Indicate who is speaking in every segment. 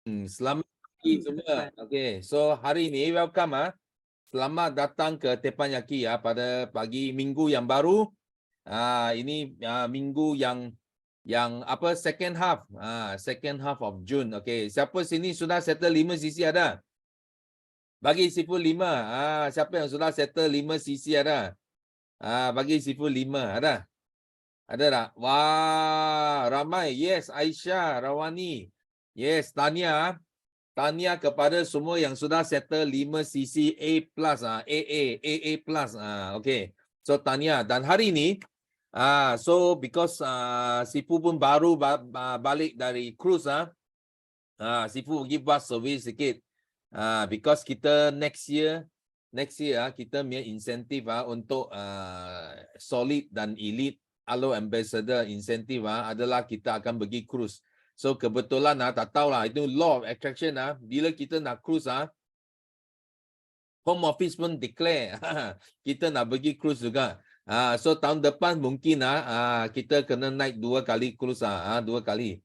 Speaker 1: Selamat pagi semua. Okay, so hari ini welcome Selamat datang ke Teppanyaki pada pagi minggu yang baru. Ini minggu yang apa second half of June. Okay, siapa sini sudah settle 5 cc ada? Bagi Sifu 5. Siapa yang sudah settle 5 cc ada? Bagi Sifu 5 ada? Ada tak? Wah, ramai. Yes, Aisyah, Rawani. Yes, Tania. Tanya kepada semua yang sudah settle 5 cc A+, AA plus. Okay. So tanya, dan hari ini so because Sifu pun baru balik dari cruise Sifu pergi buat survey sikit. Because kita next year kita punya insentif untuk solid dan elite Alo Ambassador insentif adalah kita akan pergi cruise. So kebetulan tak tahulah itu law of attraction bila kita nak cruise home office pun declare kita nak pergi cruise juga. So tahun depan mungkin kita kena naik 2 kali cruise 2 kali.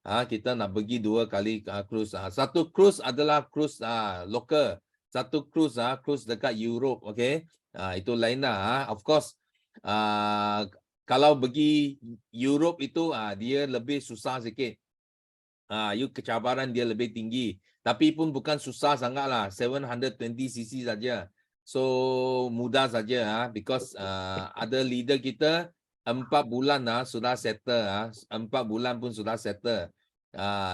Speaker 1: Kita nak pergi 2 kali cruise. Satu cruise adalah cruise lokal. Satu cruise cruise dekat Europe, okey. Itu lain of course. Kalau pergi Europe itu dia lebih susah sikit. Kecabaran dia lebih tinggi. Tapi pun bukan susah sangatlah, 720 cc saja. So mudah saja because ada leader kita 4 bulan sudah settle 4 bulan pun sudah settle.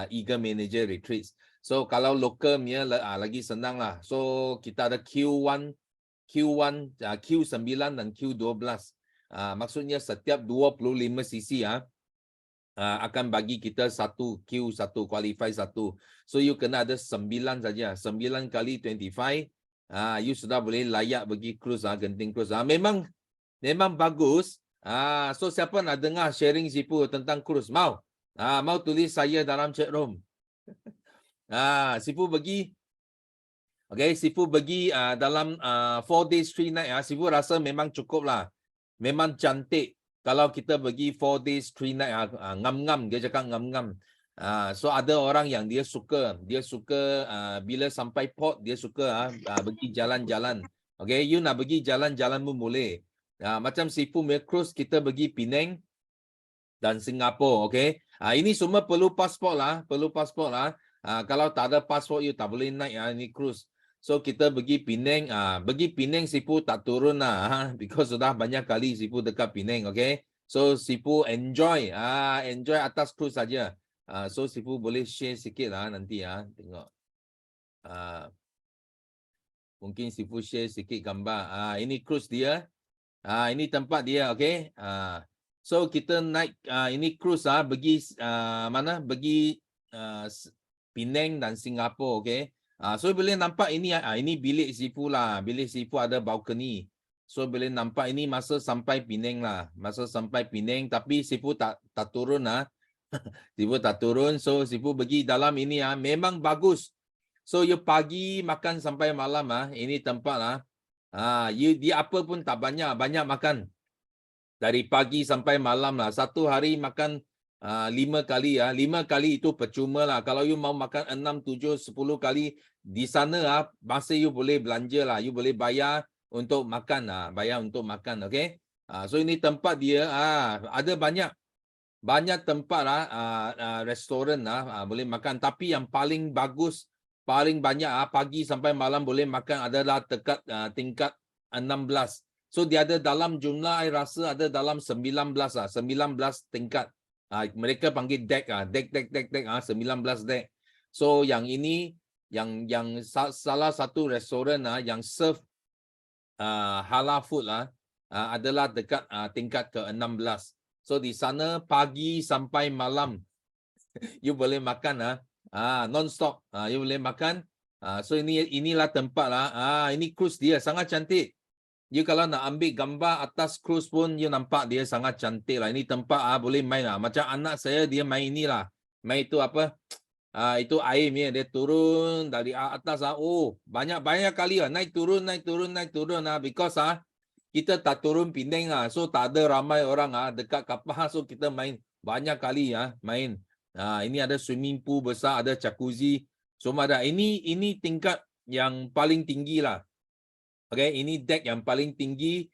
Speaker 1: Eager Manager Retreats. So kalau local punya lagi senang lah. So kita ada Q1, Q9 dan Q12. Maksudnya setiap 25 cc akan bagi kita satu Q, satu qualify satu. So you kena ada 9 saja. 9 kali 25. You sudah boleh layak pergi cruise Genting Cruise. Memang bagus. So siapa nak dengar sharing Sifu tentang cruise? Mau? Mau tulis saya dalam chat room. Sifu pergi. Okay, Sifu pergi dalam 4 days 3 night. Sifu rasa memang cukup lah. Memang cantik. Kalau kita pergi 4 days 3 night ngam-ngam, dia cakap ngam-ngam. So ada orang yang dia suka bila sampai port dia suka pergi jalan-jalan. Okay, you nak pergi jalan-jalan pun boleh. Macam Sifu punya cruise kita pergi Penang dan Singapura, okay. Ini semua perlu pasport lah, kalau tak ada pasport you tak boleh naik ini cruise. So kita pergi Penang, Sifu tak turun lah, because sudah banyak kali Sifu dekat Penang, okay. So Sifu enjoy atas cruise saja. So Sifu boleh share sikit lah nanti tengok. Mungkin Sifu share sikit gambar. Ini cruise dia. Ini tempat dia, okay. So kita naik ini cruise pergi mana? Pergi Penang dan Singapura, okay. So boleh nampak ini ini bilik Sifu lah. Bilik Sifu ada balcony. So boleh nampak ini masa sampai Penang lah. Tapi Sifu tak turun Sifu tak turun. So Sifu pergi dalam ini memang bagus. So you pagi makan sampai malam ini tempat lah. Dia apa pun tak banyak makan. Dari pagi sampai malam lah. Satu hari makan 5 kali 5 kali itu percuma lah. Kalau you mau makan 6, 7, 10 kali di sana masih you boleh belanja lah. You boleh bayar untuk makan okay. So ini tempat dia ada banyak tempat restoran boleh makan. Tapi yang paling bagus, paling banyak pagi sampai malam boleh makan adalah dekat tingkat 16. So dia ada dalam jumlah saya rasa ada dalam 19 tingkat. Mereka panggil deck 19 deck. So yang ini yang salah satu restoran yang serve halal food adalah dekat tingkat ke-16. So di sana pagi sampai malam you boleh makan non-stop. You boleh makan. So inilah tempat ini cruise dia sangat cantik. You kalau nak ambil gambar atas cruise pun you nampak dia sangat cantik lah. Ini tempat boleh main Macam anak saya dia main inilah. Main itu apa? Itu air dia turun dari atas banyak kali naik turun because kita tak turun Penang so tak ada ramai orang dekat kapal so kita main banyak kali main. Ini ada swimming pool besar, ada jacuzzi, semua ada. Ini tingkat yang paling tinggi lah. Okay, ini deck yang paling tinggi.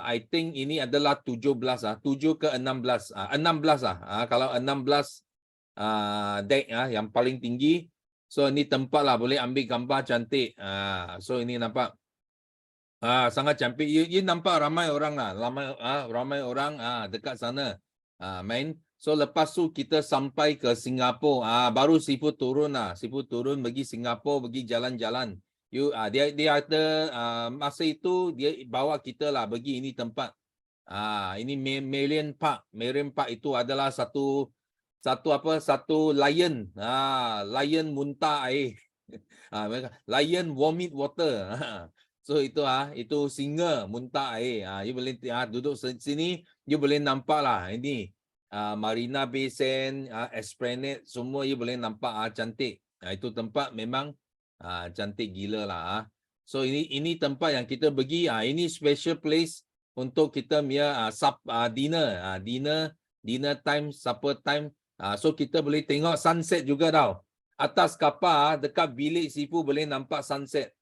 Speaker 1: I think ini adalah 17 lah, 7 ke 16. 16 lah. Kalau 16 deck yang paling tinggi. So ini tempat lah, boleh ambil gambar cantik. So ini nampak sangat cantik. You nampak ramai orang lah, ramai orang dekat sana main. So lepas tu kita sampai ke Singapura. Baru Sifu turun lah. Sifu turun pergi Singapura, pergi jalan-jalan. Dia ada masa itu dia bawa kita lah pergi ini tempat. Ini Marian Park. Marian Park itu adalah satu lion. Lion muntah air. Lion vomit water. So itu singa muntah air. You boleh duduk sini, you boleh nampak lah ini Marina Bay Sands, Esplanade, semua you boleh nampak cantik. Itu tempat memang cantik gila lah. So ini tempat yang kita pergi. Ini special place untuk kita punya dinner time, supper time. So kita boleh tengok sunset juga tau. Atas kapal dekat bilik Sifu boleh nampak sunset.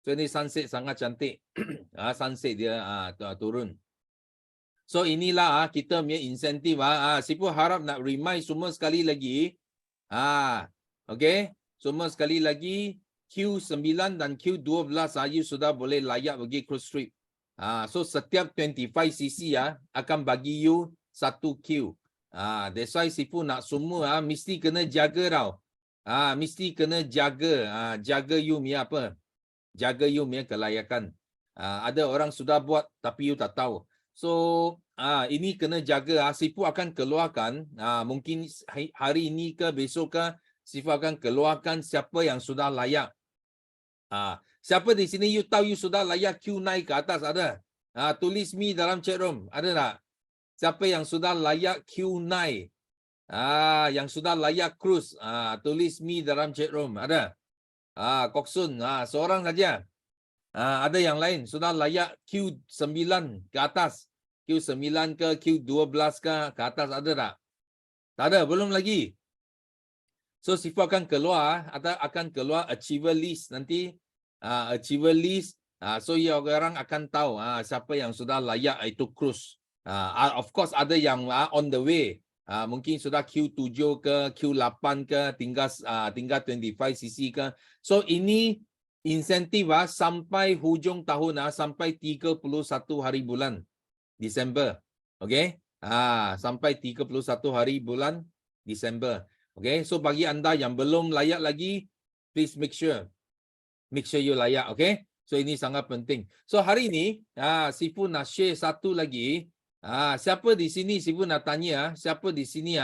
Speaker 1: So ini sunset sangat cantik. Sunset dia turun. So inilah kita punya insentif. Sifu harap nak remind semua sekali lagi. Okay. Semua sekali lagi Q9 dan Q12 you sudah boleh layak pergi cruise trip. So setiap 25cc akan bagi you 1 Q. That's why Sifu nak semua mesti kena jaga tau. Mesti kena jaga. Jaga you punya apa? Jaga you punya kelayakan. Ada orang sudah buat tapi you tak tahu. So ini kena jaga. Sifu akan keluarkan mungkin hari ini ke besok ke, Sifu akan keluarkan siapa yang sudah layak. Siapa di sini you tahu you sudah layak Q naik ke atas, ada? Tulis me dalam chat room, ada tak? Siapa yang sudah layak Q naik? Yang sudah layak cruise, tulis me dalam chat room, ada? Koksun, seorang saja. Ada yang lain sudah layak Q9 ke atas, Q9 ke Q12 ke atas, ada tak? Tak ada, belum lagi. So Sifu akan keluar, akan keluar achiever list nanti. Achiever list. So ya orang akan tahu siapa yang sudah layak itu cruise. Of course ada yang on the way. Mungkin sudah Q7 ke Q8 ke, tinggal 25cc ke. So ini insentif sampai hujung tahun, sampai 31 hari bulan Disember. Okay? Sampai 31 hari bulan Disember. Okay? So bagi anda yang belum layak lagi, please make sure you layak. Okay? So ini sangat penting. So hari ini Sifu nak share satu lagi. Siapa di sini, Sifu nak tanya, siapa di sini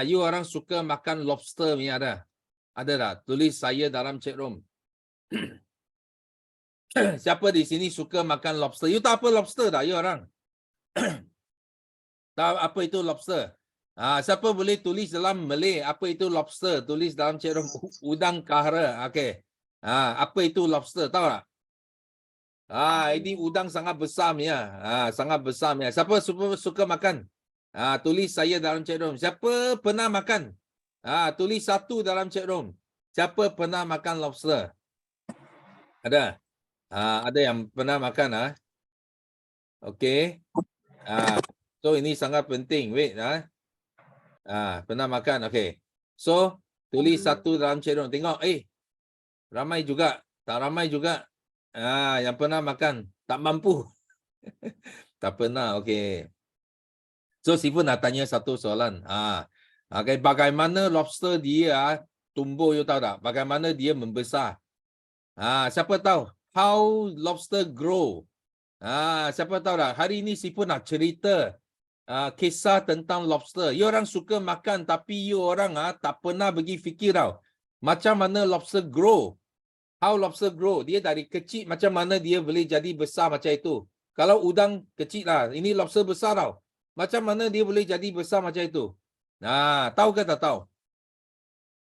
Speaker 1: you orang suka makan lobster ni, ada? Ada tak? Tulis saya dalam chat room. Siapa di sini suka makan lobster? You tahu apa lobster tak, you orang? Tahu apa itu lobster? Siapa boleh tulis dalam Malay apa itu lobster? Tulis dalam chat room. Udang kahara. Okay. Apa itu lobster? Tahu tak? Ini udang sangat besar ya. Sangat besar ya. Siapa suka makan? Tulis saya dalam chat room. Siapa pernah makan? Tulis satu dalam chat room. Siapa pernah makan lobster? Ada? Ada yang pernah makan? Okey. So ini sangat penting. Wait. Pernah makan. Okey. So tulis satu dalam chat room. Tengok. Ramai juga. Tak ramai juga. Yang pernah makan. Tak mampu. Tak pernah. Okey. So Sifu nak tanya satu soalan. Okay. Bagaimana lobster dia tumbuh, you tahu tak? Bagaimana dia membesar? Siapa tahu? How lobster grow? Siapa tahu tak? Hari ini Sifu nak cerita kisah tentang lobster. You orang suka makan tapi you orang tak pernah pergi fikir tau. Macam mana lobster grow? How lobster grow? Dia dari kecil macam mana dia boleh jadi besar macam itu? Kalau udang kecil lah, ini lobster besar tau. Macam mana dia boleh jadi besar macam itu? Tahu ke tak tahu?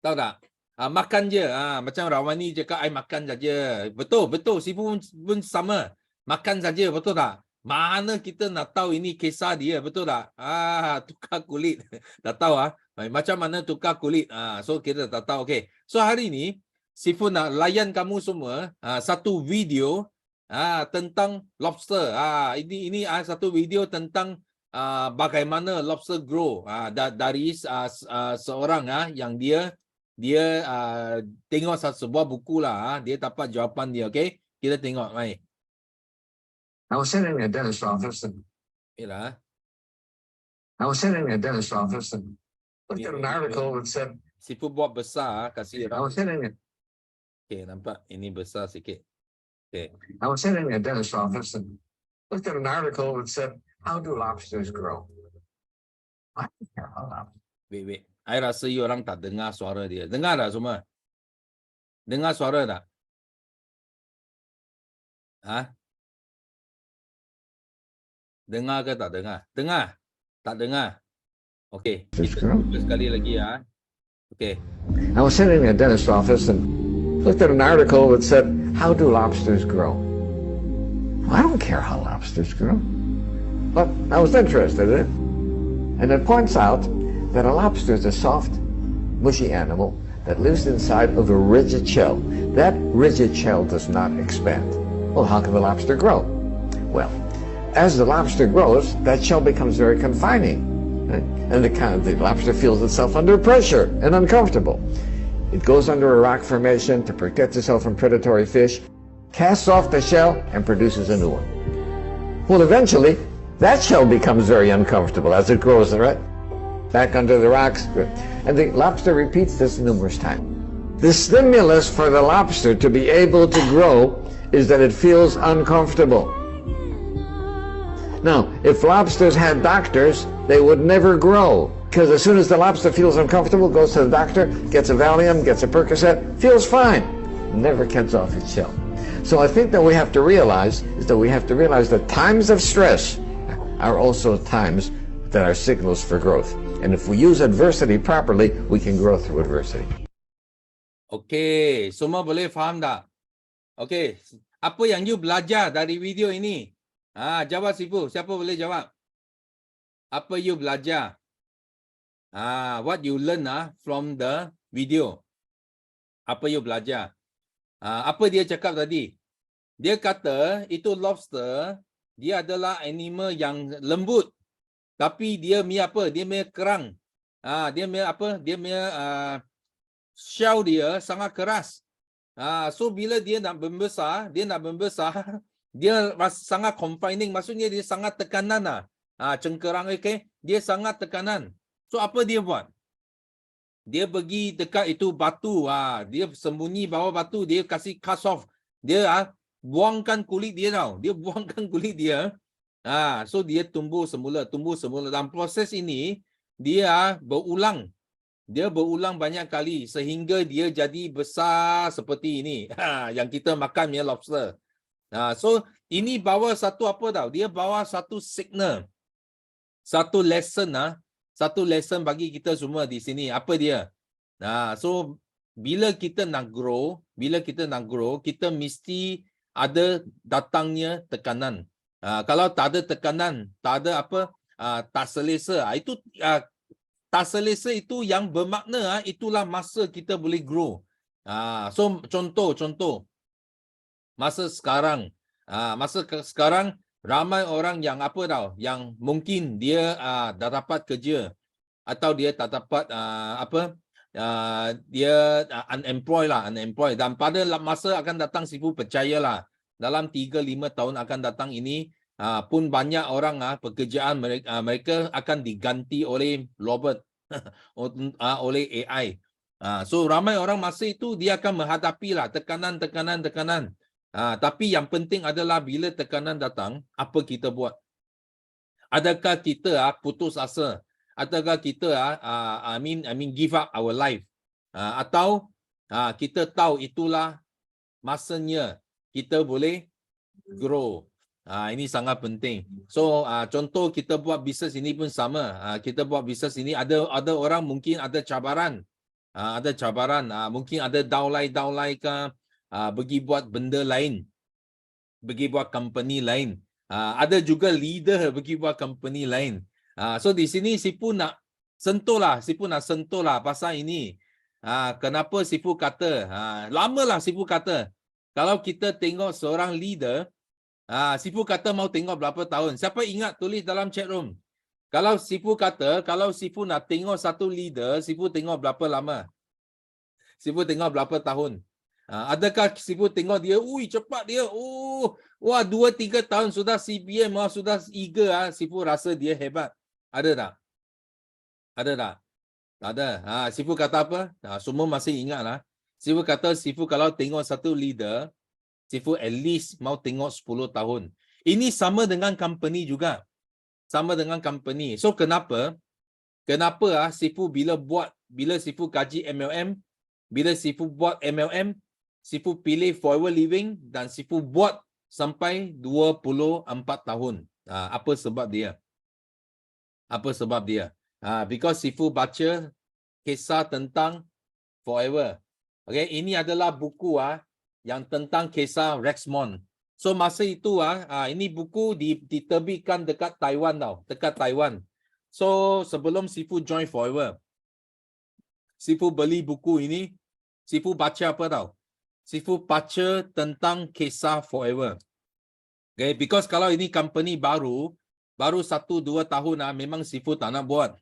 Speaker 1: Tahu tak? Makan je. Macam Rawani cakap, I makan saja. Betul, betul. Sifu pun sama. Makan saja, betul tak? Mana kita nak tahu ini kisah dia, betul tak? Tukar kulit. Dah tahu macam mana tukar kulit. So kita tak tahu. Okay. So hari ni Sifu nak layan kamu semua satu video tentang lobster. Ini satu video tentang bagaimana lobster grow dari seorang yang dia tengok sebuah buku lah. Dia dapat jawapan dia. Okay. Kita tengok. Mai.
Speaker 2: I was sitting in a dentist office and
Speaker 1: Yalah.
Speaker 2: I was sitting in a dentist office and looked at an article that said
Speaker 1: Sifu buat besar kasih
Speaker 2: I was sitting in
Speaker 1: Okay, nampak ini besar sikit. Okay.
Speaker 2: I was sitting in a dentist office and looked at an article that said, how do lobsters grow? I don't care how lobsters.
Speaker 1: Wait. I rasa you orang tak dengar suara dia. Dengar tak semua? Dengar suara tak? Dengar ke tak dengar? Dengar? Tak dengar? Okay. Kita cuba sekali lagi Okay.
Speaker 2: I was sitting in a dentist office and looked at an article that said, how do lobsters grow? Well, I don't care how lobsters grow. But I was interested in it. And it points out that a lobster is a soft, mushy animal that lives inside of a rigid shell. That rigid shell does not expand. Well, how can the lobster grow? Well, as the lobster grows, that shell becomes very confining. Right? And the lobster feels itself under pressure and uncomfortable. It goes under a rock formation to protect itself from predatory fish, casts off the shell, and produces a new one. Well, eventually, that shell becomes very uncomfortable as it grows, right? Back under the rocks. And the lobster repeats this numerous times. The stimulus for the lobster to be able to grow is that it feels uncomfortable. Now, if lobsters had doctors, they would never grow. Because as soon as the lobster feels uncomfortable, goes to the doctor, gets a Valium, gets a Percocet, feels fine, never gets off its shell. So I think that we have to realize that times of stress are also times that are signals for growth. And if we use adversity properly, we can grow through adversity.
Speaker 1: Okay, semua boleh faham tak? Okay, apa yang you belajar dari video ini? Jawab Sifu, siapa boleh jawab? Apa you belajar? What you learn from the video? Apa you belajar? Apa dia cakap tadi? Dia kata itu lobster, dia adalah animal yang lembut. Tapi dia punya apa? Dia punya kerang. Dia punya apa? Dia punya shell dia sangat keras. So bila dia nak membesar, dia sangat confining, maksudnya dia sangat tekanan cengkerang, okay? Dia sangat tekanan. So apa dia buat? Dia pergi dekat itu batu, dia sembunyi bawah batu, dia kasih cast off. Dia buangkan kulit dia tau. Dia buangkan kulit dia. So dia tumbuh semula. Dalam proses ini dia berulang. Dia berulang banyak kali sehingga dia jadi besar seperti ini. Yang kita makan punya lobster. So ini bawa satu apa tau? Dia bawa satu signal. Satu lesson bagi kita semua di sini. Apa dia? So bila kita nak grow, kita mesti ada datangnya tekanan. Kalau tak ada tekanan, tak ada apa, tak selesa. Itu tak selesa itu yang bermakna itulah masa kita boleh grow. So contoh masa sekarang, ramai orang yang apa tau, yang mungkin dia dah dapat kerja atau dia tak dapat dia unemployed. Dan pada masa akan datang, Sifu percayalah dalam 3-5 tahun akan datang ini pun banyak orang pekerjaan mereka akan diganti oleh robot oleh AI. So ramai orang masa itu dia akan menghadapilah tekanan. Tapi yang penting adalah bila tekanan datang, apa kita buat? Adakah kita putus asa? Adakah kita give up our life? Atau kita tahu itulah masanya kita boleh grow. Ini sangat penting. So contoh kita buat bisnes ini pun sama. Kita buat bisnes ini ada orang mungkin ada cabaran. Mungkin ada downline ke, pergi buat benda lain, pergi buat company lain. Ada juga leader bagi buat company lain. So di sini Sifu nak sentuh lah pasal ini. Kenapa Sifu kata, lamalah Sifu kata, kalau kita tengok seorang leader, Sifu kata mau tengok berapa tahun. Siapa ingat tulis dalam chat room. Kalau Sifu kata, kalau Sifu nak tengok satu leader, Sifu tengok berapa lama? Sifu tengok berapa tahun? Adakah Sifu tengok dia, ui cepat dia, wah 2-3 tahun sudah CPM, sudah eager, Sifu rasa dia hebat. Ada tak? Ada tak? Tak ada. Sifu kata apa? Semua masih ingat lah. Sifu kata, Sifu kalau tengok satu leader, Sifu at least mau tengok 10 tahun. Ini sama dengan company juga. Sama dengan company. So kenapa? Kenapa Sifu bila Sifu kaji MLM, bila Sifu buat MLM, Sifu pilih Forever Living dan Sifu buat sampai 24 tahun. Apa sebab dia? Apa sebab dia? Because Sifu baca kisah tentang Forever. Okay, ini adalah buku yang tentang kisah Rexmond. So masa itu ini buku diterbitkan dekat Taiwan tau, dekat Taiwan. So sebelum Sifu join Forever, Sifu beli buku ini, Sifu baca apa tau? Sifu baca tentang kisah Forever. Okay, because kalau ini company baru 1-2 tahun memang Sifu tak nak buat.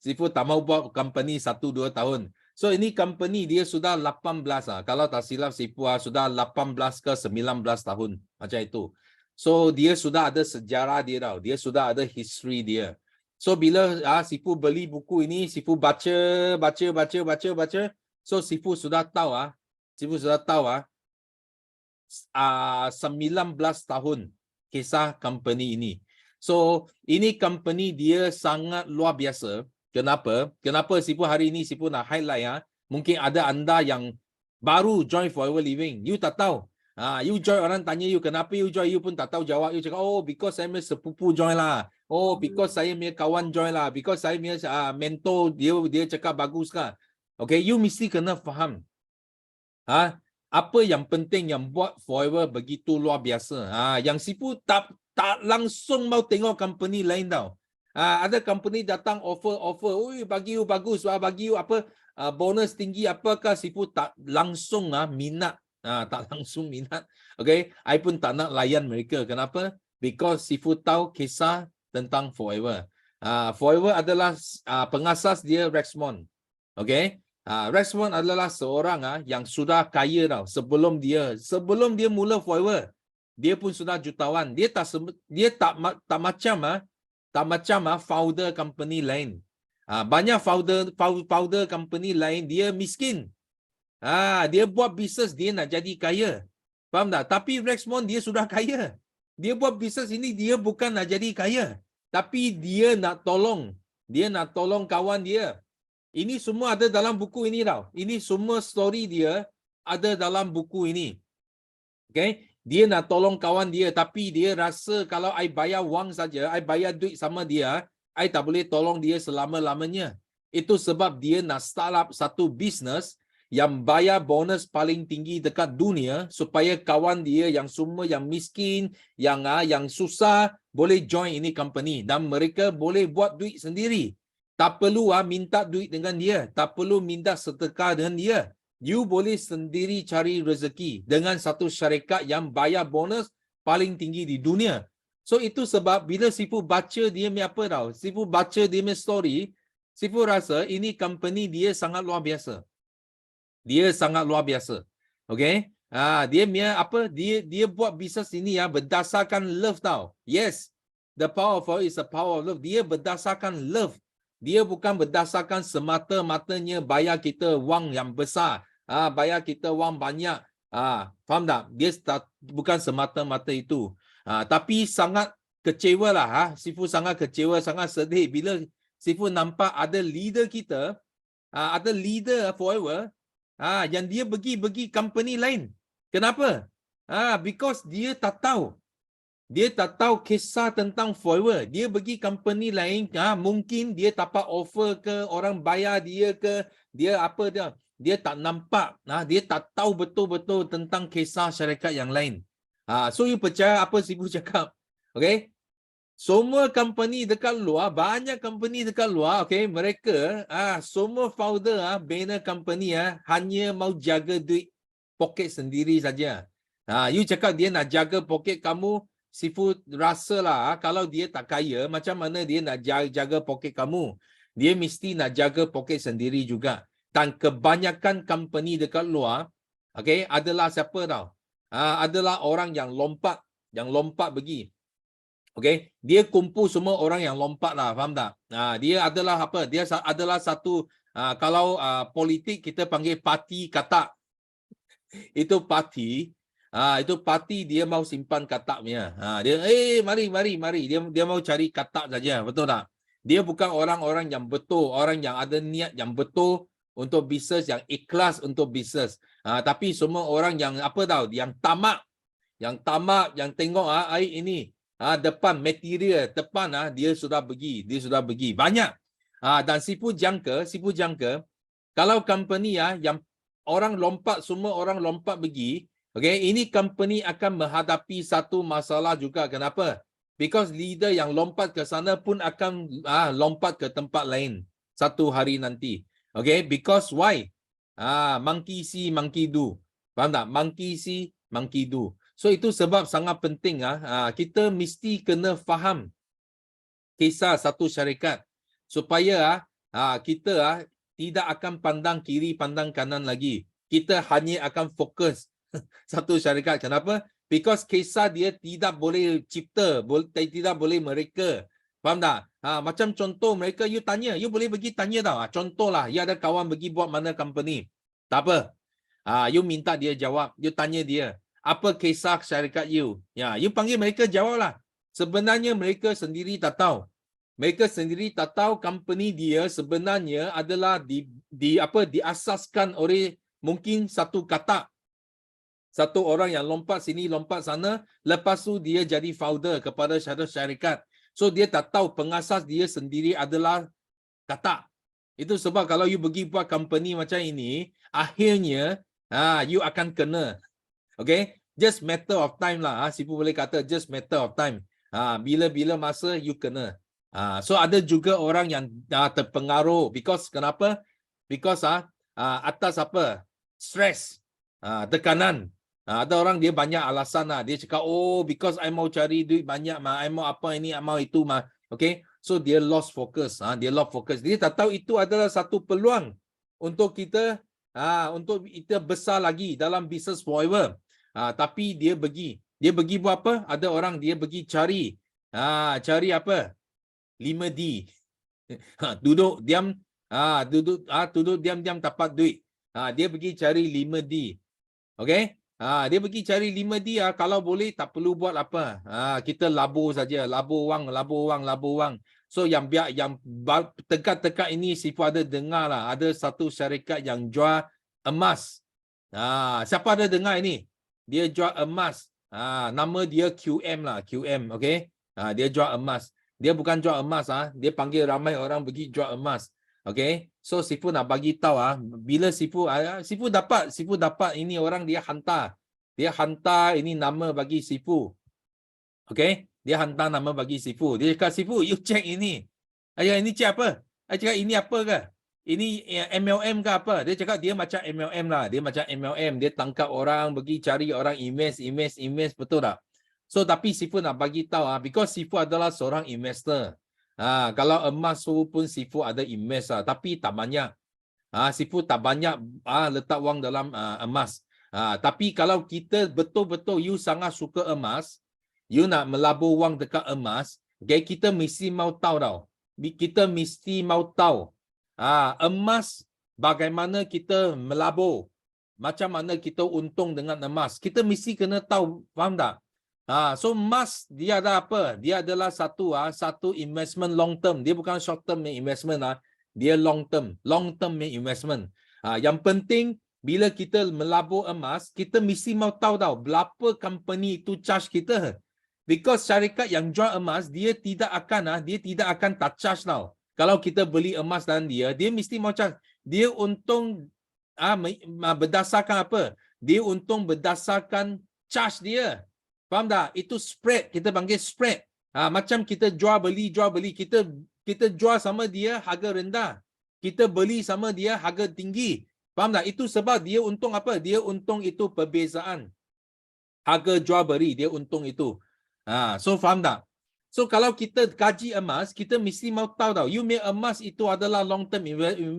Speaker 1: Sifu tak mau buat company 1-2 tahun. So ini company dia sudah 18 Kalau tak silap Sifu sudah 18 ke 19 tahun. Macam itu. So dia sudah ada sejarah dia tau. Dia sudah ada history dia. So bila Sifu beli buku ini, Sifu baca. So Sifu sudah tahu 19 tahun kisah company ini. So ini company dia sangat luar biasa. Kenapa? Kenapa Sifu hari ini Sifu nak highlight mungkin ada anda yang baru join Forever Living. You tak tahu. You join, orang tanya you kenapa you join, you pun tak tahu jawab. You cakap, because saya punya sepupu join lah. Because saya punya kawan join lah. Because saya punya mentor dia cakap bagus kan. Okay, you mesti kena faham. Apa yang penting yang buat Forever begitu luar biasa. Yang Sifu tak langsung mau tengok company lain tau. Ada company datang offer, bagi you bagus, bagi you apa bonus tinggi, apakah Sifu tak langsung minat. Tak langsung minat. Okay, I pun tak nak layan mereka. Kenapa? Because Sifu tahu kisah tentang Forever. Forever adalah pengasas dia Rexmond. Okay, Rexmond adalah seorang yang sudah kaya tau. Sebelum dia mula Forever, dia pun sudah jutawan. Dia tak macam founder company lain. Banyak founder company lain dia miskin. Dia buat bisnes dia nak jadi kaya. Faham tak? Tapi Rexmond dia sudah kaya. Dia buat bisnes ini dia bukan nak jadi kaya, tapi dia nak tolong. Dia nak tolong kawan dia. Ini semua ada dalam buku ini tau. Ini semua story dia ada dalam buku ini. Okay? Dia nak tolong kawan dia, tapi dia rasa kalau I bayar wang saja, I bayar duit sama dia, I tak boleh tolong dia selama-lamanya. Itu sebab dia nak start up satu bisnes yang bayar bonus paling tinggi dekat dunia supaya kawan dia yang semua yang miskin, yang susah boleh join ini company dan mereka boleh buat duit sendiri. Tak perlu minta duit dengan dia, tak perlu minta sedekah dengan dia. You boleh sendiri cari rezeki dengan satu syarikat yang bayar bonus paling tinggi di dunia. So itu sebab bila Sifu baca dia punya apa tau, Sifu baca dia punya story, Sifu rasa ini company dia sangat luar biasa. Dia sangat luar biasa. Okay? Dia punya apa? Dia buat bisnes ini berdasarkan love tau. Yes, the power of it is the power of love. Dia berdasarkan love. Dia bukan berdasarkan semata-matanya bayar kita wang yang besar. Bayar kita wang banyak. Faham tak? Dia bukan semata-mata itu. Tapi sangat kecewa lah. Sifu sangat kecewa, sangat sedih bila Sifu nampak ada leader kita, ada leader Forever, yang dia pergi company lain. Kenapa? Because dia tak tahu. Dia tak tahu kisah tentang Forever. Dia pergi company lain, mungkin dia dapat offer ke, orang bayar dia ke, dia apa dia tak nampak, dia tak tahu betul-betul tentang kisah syarikat yang lain. So you percaya apa Sifu cakap? Okay? Semua company dekat luar, banyak company dekat luar, okay, mereka semua founder banner company hanya mau jaga duit poket sendiri saja. You cakap dia nak jaga poket kamu, Sifu rasalah kalau dia tak kaya, macam mana dia nak jaga poket kamu? Dia mesti nak jaga poket sendiri juga. Dan kebanyakan company dekat luar, okay, adalah siapa tau? Adalah orang yang lompat pergi. Okay, dia kumpul semua orang yang lompat lah, faham tak? Dia adalah apa? Dia adalah satu, kalau politik kita panggil parti katak. Itu parti, dia mau simpan katak punya. Dia, mari. Dia mau cari katak saja, betul tak? Dia bukan orang-orang yang betul, orang yang ada niat yang betul untuk bisnes, yang ikhlas untuk bisnes. Tapi semua orang yang apa tahu, yang tamak, yang tengok ini. Depan material, depan dia sudah pergi banyak. Dan Sifu jangka kalau company yang orang lompat, semua orang lompat pergi, okay, ini company akan menghadapi satu masalah juga. Kenapa? Because leader yang lompat ke sana pun akan lompat ke tempat lain satu hari nanti. Okay, because why? Monkey see, monkey do. Faham tak? Monkey see, monkey do. So itu sebab sangat penting kita mesti kena faham kisah satu syarikat supaya kita tidak akan pandang kiri, pandang kanan lagi. Kita hanya akan fokus satu syarikat. Kenapa? Because kisah dia tidak boleh cipta, tidak boleh mereka. Faham tak? Macam contoh mereka, you tanya, you boleh pergi tanya tau. Contohlah, you ada kawan pergi buat mana company. Tak apa. You minta dia jawab, you tanya dia. Apa kisah syarikat you? You panggil mereka jawablah. Sebenarnya mereka sendiri tak tahu. Mereka sendiri tak tahu company dia sebenarnya adalah diasaskan oleh mungkin satu katak. Satu orang yang lompat sini, lompat sana, lepas tu dia jadi founder kepada satu syarikat. So dia tak tahu pengasas dia sendiri adalah katak. Itu sebab kalau you pergi buat company macam ini, akhirnya you akan kena. Okay, just matter of time lah. Sifu boleh kata just matter of time. Bila masa you kena. So ada juga orang yang terpengaruh. Because kenapa? Because atas apa? Stress, tekanan. Ada orang dia banyak alasan lah. Dia cakap, oh because I mau cari duit banyak mah, I mau apa ini, I mau itu mah. Okay, so dia lost focus. Dia lost focus. Dia tak tahu itu adalah satu peluang untuk kita besar lagi dalam business forever. Tapi dia pergi buat apa? Ada orang dia pergi cari apa? 5D. Duduk diam, duduk diam dapat duit. Dia pergi cari 5D. Okay? Dia pergi cari 5D, kalau boleh tak perlu buat apa. Kita labur saja, labur wang. So yang dekat-dekat ini Sifu ada dengar lah, ada satu syarikat yang jual emas. Siapa ada dengar ini? Dia jual emas. Nama dia QM lah, QM, okay? Dia jual emas. Dia bukan jual emas, dia panggil ramai orang pergi jual emas. Okay? So Sifu nak bagi tahu bila Sifu dapat ini orang dia hantar. Dia hantar ini nama bagi Sifu. Okay? Dia hantar nama bagi Sifu. Dia cakap, Sifu, you check ini. Ini check apa? Saya cakap, ini apa ke? Ini MLM ke apa? Dia cakap dia macam MLM lah. Dia macam MLM. Dia tangkap orang, pergi cari orang invest. Betul tak? So, tapi Sifu nak bagi tahu, because Sifu adalah seorang investor. Kalau emas pun Sifu ada invest lah. Tapi tak banyak. Sifu tak banyak letak wang dalam emas. Tapi kalau kita betul-betul you sangat suka emas, you nak melabur wang dekat emas, okay, kita mesti mau tahu tau. Kita mesti mau tahu emas bagaimana kita melabur, macam mana kita untung dengan emas. Kita mesti kena tahu, faham tak? So emas dia ada apa? Dia adalah satu investment long term. Dia bukan short term investment dia long term investment. Yang penting bila kita melabur emas, kita mesti mau tahu berapa company itu charge kita. Because syarikat yang jual emas dia tidak akan tak charge tau. Kalau kita beli emas dan dia mesti mau charge. Dia untung berdasarkan apa? Dia untung berdasarkan charge dia. Faham tak? Itu spread, kita panggil spread. Macam kita jual beli, kita jual sama dia harga rendah. Kita beli sama dia harga tinggi. Faham tak? Itu sebab dia untung apa? Dia untung itu perbezaan. Harga jual beli, dia untung itu. So faham tak? So kalau kita kaji emas, kita mesti mau tahu tau. You make emas itu adalah long term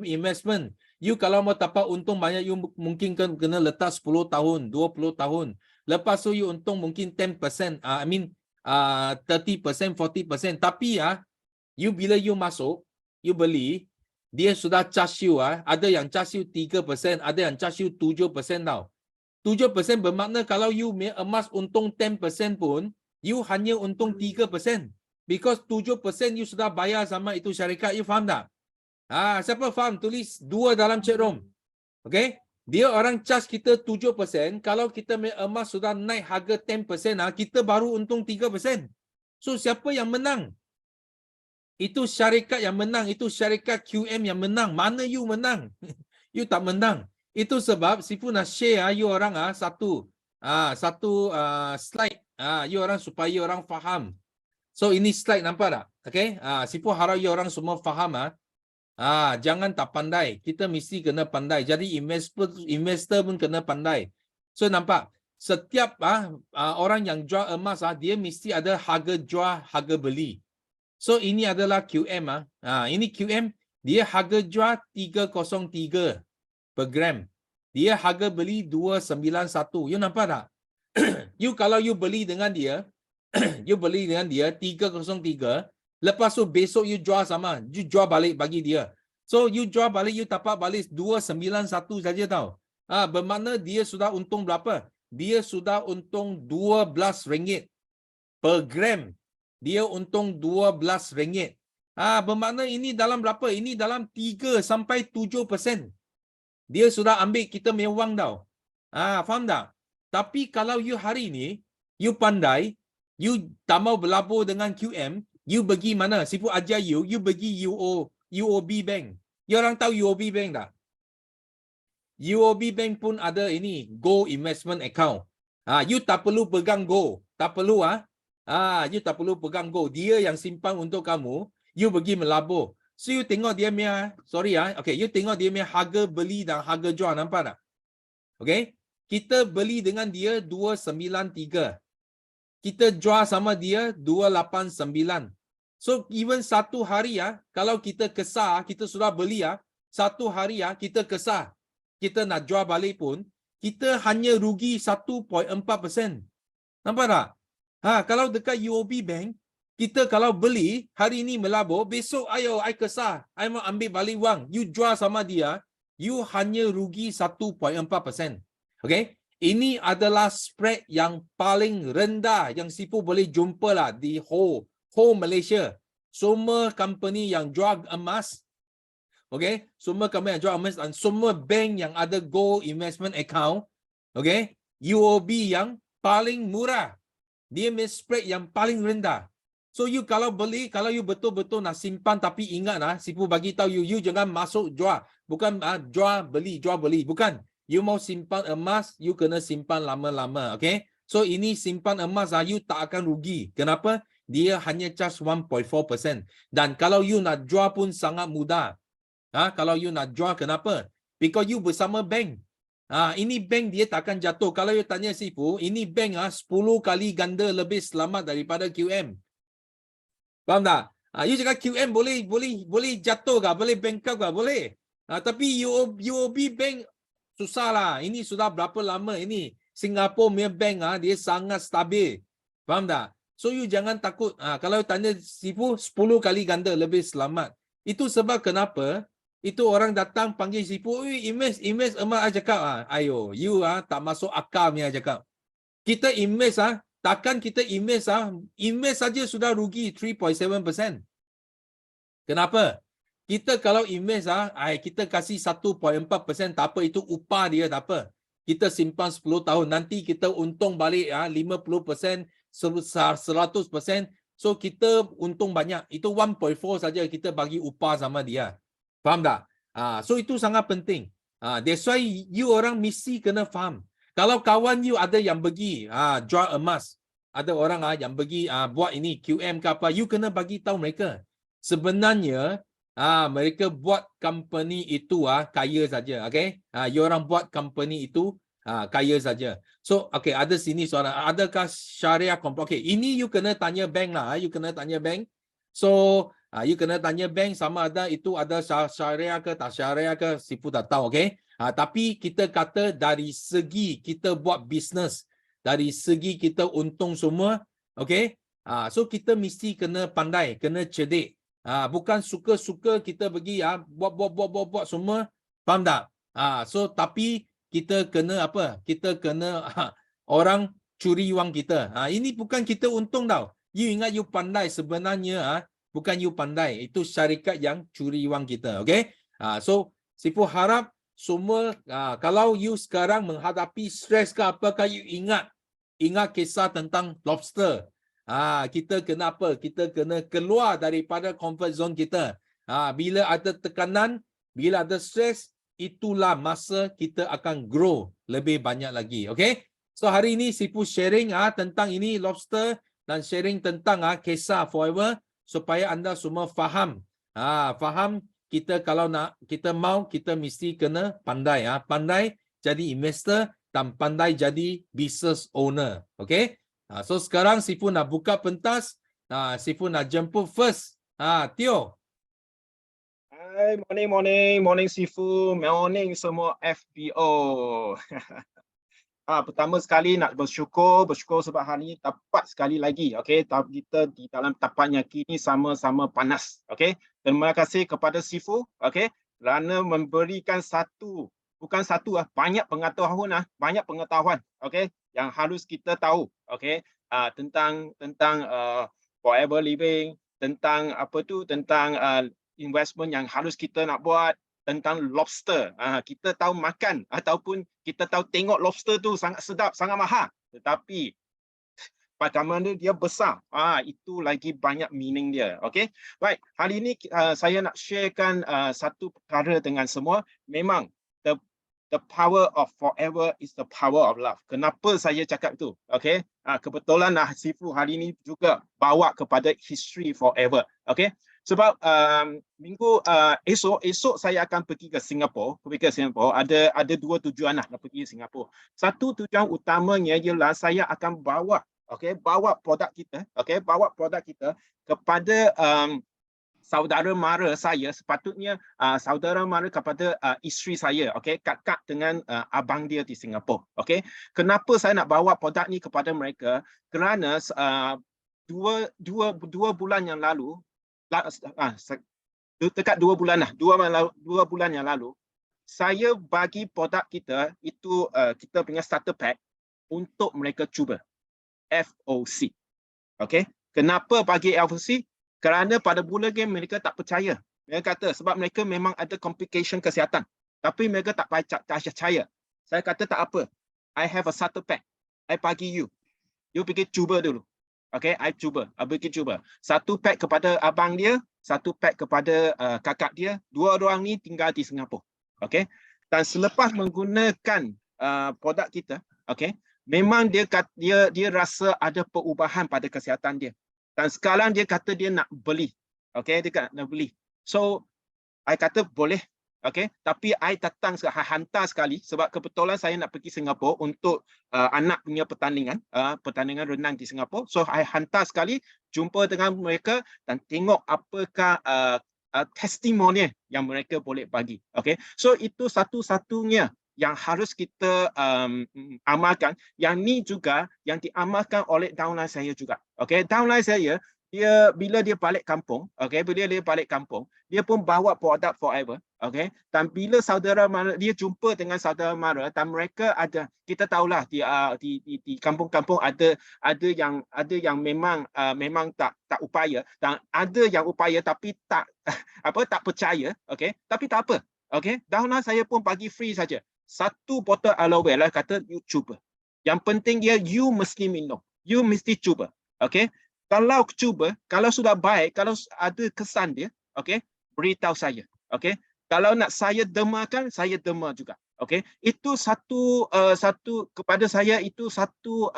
Speaker 1: investment. You kalau mau dapat untung banyak, you mungkin kena letak 10 tahun, 20 tahun. Lepas tu you untung mungkin 10%, 30%, 40%. Tapi you bila you masuk, you beli, dia sudah charge you, ada yang charge you 3%, ada yang charge you 7% tau. 7% bermakna kalau you make emas untung 10% pun, you hanya untung 3%. Because 7% you sudah bayar sama itu syarikat, you faham tak? Siapa faham? Tulis 2 dalam chat room. Okay? Dia orang charge kita 7%, kalau kita emas sudah naik harga 10%, kita baru untung 3%. So siapa yang menang? Itu syarikat yang menang, itu syarikat QM yang menang. Mana you menang? You tak menang. Itu sebab Sifu nak share you orang satu slide you orang supaya you orang faham. So ini slide nampak tak? Okay? Sifu harap you orang semua faham. Jangan tak pandai. Kita mesti kena pandai. Jadi investor pun kena pandai. So nampak, setiap orang yang jual emas dia mesti ada harga jual, harga beli. So ini adalah QM. Ini QM, dia harga jual 303 per gram. Dia harga beli 291. You nampak tak? You kalau you beli dengan dia, you beli dengan dia 303. Lepas tu besok you jual sama, you jual balik bagi dia. So you jual balik, you dapat balik 291 saja tau. Bermakna dia sudah untung berapa? Dia sudah untung RM12 per gram. Dia untung RM12. Bermakna ini dalam berapa? Ini dalam 3 sampai 7%. Dia sudah ambil kita punya wang tau. Faham tak? Tapi kalau you hari ni, you pandai, you tak mau berlabur dengan QM, you pergi mana? Sifu ajar you pergi UOB Bank. You orang tahu UOB Bank tak? UOB Bank pun ada ini, Go Investment Account. You tak perlu pegang Go. Tak perlu you tak perlu pegang Go. Dia yang simpan untuk kamu, you pergi melabur. So you tengok dia punya, okay, you tengok dia punya harga beli dan harga jual, nampak tak? Okay? Kita beli dengan dia 293. Kita jual sama dia 289. So even satu hari kalau kita kesah, kita sudah beli satu hari kita kesah, kita nak jual balik pun, kita hanya rugi 1.4%. Nampak tak? Kalau dekat UOB Bank, kita kalau beli hari ini melabur, besok ayo I kesah, I mau ambil balik wang, you jual sama dia, you hanya rugi 1.4%. Okay? Ini adalah spread yang paling rendah yang Sifu boleh jumpa lah di whole Malaysia. Semua company yang jual emas, okay, semua company yang jual emas dan semua bank yang ada Gold Investment Account, okay, UOB yang paling murah. Dia punya spread yang paling rendah. So you kalau beli, kalau you betul-betul nak simpan, tapi ingat Sifu bagi tahu you jangan masuk jual. Bukan jual beli, bukan. You mau simpan emas, you kena simpan lama-lama, okay? So ini simpan emas, you tak akan rugi. Kenapa? Dia hanya charge 1.4%. Dan kalau you nak jual pun sangat mudah. Kalau you nak jual, kenapa? Because you bersama bank. Ini bank dia tak akan jatuh. Kalau you tanya Sifu, ini bank 10 kali ganda lebih selamat daripada QM. Faham tak? You cakap QM boleh jatuh ke? Boleh bankrupt ke? Boleh. Tapi UOB Bank susahlah. Ini sudah berapa lama ini? Singapore punya bank dia sangat stabil. Faham tak? So you jangan takut. Kalau tanya Sifu 10 kali ganda lebih selamat. Itu sebab kenapa? Itu orang datang panggil Sifu, invest emas cakap. Ayo, you tak masuk akal punya cakap. Kita invest takkan kita invest saja sudah rugi 3.7%. Kenapa? Kita kalau invest kita kasih 1.4%, tak apa, itu upah dia, tak apa. Kita simpan 10 tahun, nanti kita untung balik 50%, 100%. So kita untung banyak. Itu 1.4 saja kita bagi upah sama dia. Faham tak? So itu sangat penting. That's why you orang mesti kena faham. Kalau kawan you ada yang pergi jual emas, ada orang yang pergi buat ini QM ke apa, you kena bagi tahu mereka. Sebenarnya mereka buat company itu kaya saja, okay? You orang buat company itu kaya saja. So, okay, ada sini soalan, adakah syariah comply? Okay, ini you kena tanya bank lah, you kena tanya bank. So, you kena tanya bank sama ada itu ada syariah ke tak syariah ke, Sifu tak tahu, okay? Tapi kita kata dari segi kita buat bisnes, dari segi kita untung semua, okay? So kita mesti kena pandai, kena cerdik. Bukan suka-suka kita pergi buat semua, faham tak? So tapi kita kena apa? Kita kena orang curi wang kita. Ini bukan kita untung tau. You ingat you pandai, sebenarnya bukan you pandai, itu syarikat yang curi wang kita, okay? So Sifu harap semua kalau you sekarang menghadapi stres ke apakah, you ingat kisah tentang lobster. Kita kena apa? Kita kena keluar daripada comfort zone kita. Bila ada tekanan, bila ada stres, itulah masa kita akan grow lebih banyak lagi. Okay? So hari ini Sifu sharing tentang ini lobster dan sharing tentang kisah forever supaya anda semua faham. Faham kita kalau nak, kita mau, kita mesti kena pandai. Pandai jadi investor dan pandai jadi business owner. Okay? So sekarang Sifu nak buka pentas. Sifu nak jemput first. Tio.
Speaker 3: Hai, morning Sifu, morning semua FBO. Pertama sekali nak bersyukur sebab hari ini tepat sekali lagi, okey. Kita di dalam tapaknya kini sama-sama panas, okey. Terima kasih kepada Sifu, okey, kerana memberikan banyak pengetahuan, okey, yang harus kita tahu, okey, tentang forever living, tentang tentang investment yang harus kita nak buat, tentang lobster. Kita tahu makan ataupun kita tahu tengok lobster tu sangat sedap, sangat mahal. Tetapi pada mana dia besar, itu lagi banyak meaning dia. Okay? Baik, hari ini saya nak sharekan satu perkara dengan semua. Memang the power of forever is the power of love. Kenapa saya cakap itu? Okay? Kebetulan Sifu hari ini juga bawa kepada history forever. Okay? Sebab esok saya akan pergi ke Singapura. Ada dua tujuan nak pergi ke Singapura. Satu tujuan utamanya ialah saya akan bawa produk kita, kepada saudara mara saya, sepatutnya saudara mara kepada isteri saya, kakak dengan abang dia di Singapura. Kenapa saya nak bawa produk ni kepada mereka? Kerana dua bulan yang lalu, dekat 2 bulan yang lalu, saya bagi produk kita itu, kita punya starter pack untuk mereka cuba FOC. Kenapa bagi FOC? Kerana pada mula game mereka tak percaya. Mereka kata sebab mereka memang ada complication kesihatan, tapi mereka tak percaya. Saya kata tak apa, I have a starter pack, I bagi you pergi cuba dulu. I pergi cuba. Satu pack kepada abang dia, satu pack kepada kakak dia. Dua orang ni tinggal di Singapura. Dan selepas menggunakan produk kita, memang dia rasa ada perubahan pada kesihatan dia. Dan sekarang dia kata dia nak beli. Dia nak beli. So, I kata boleh. Tapi I hantar sekali sebab kebetulan saya nak pergi Singapura untuk anak punya pertandingan renang di Singapura. So I hantar sekali, jumpa dengan mereka dan tengok apakah testimoni yang mereka boleh bagi. So itu satu-satunya yang harus kita amalkan. Yang ni juga yang diamalkan oleh downline saya juga. Downline saya, bila dia balik kampung, dia pun bawa produk forever. Dan bila saudara mara, dia jumpa dengan saudara mara, dan mereka ada, kita tahulah di kampung-kampung ada yang memang tak upaya, dan ada yang upaya tapi tak percaya. Tapi tak apa. Downline saya pun bagi free saja. Satu botol aloe vera, kata you cuba. Yang penting dia you mesti minum. You mesti cuba. Kalau cuba, kalau sudah baik, kalau ada kesan dia, beritahu saya. Kalau nak saya demakan, saya dema juga. Itu satu kepada saya, itu satu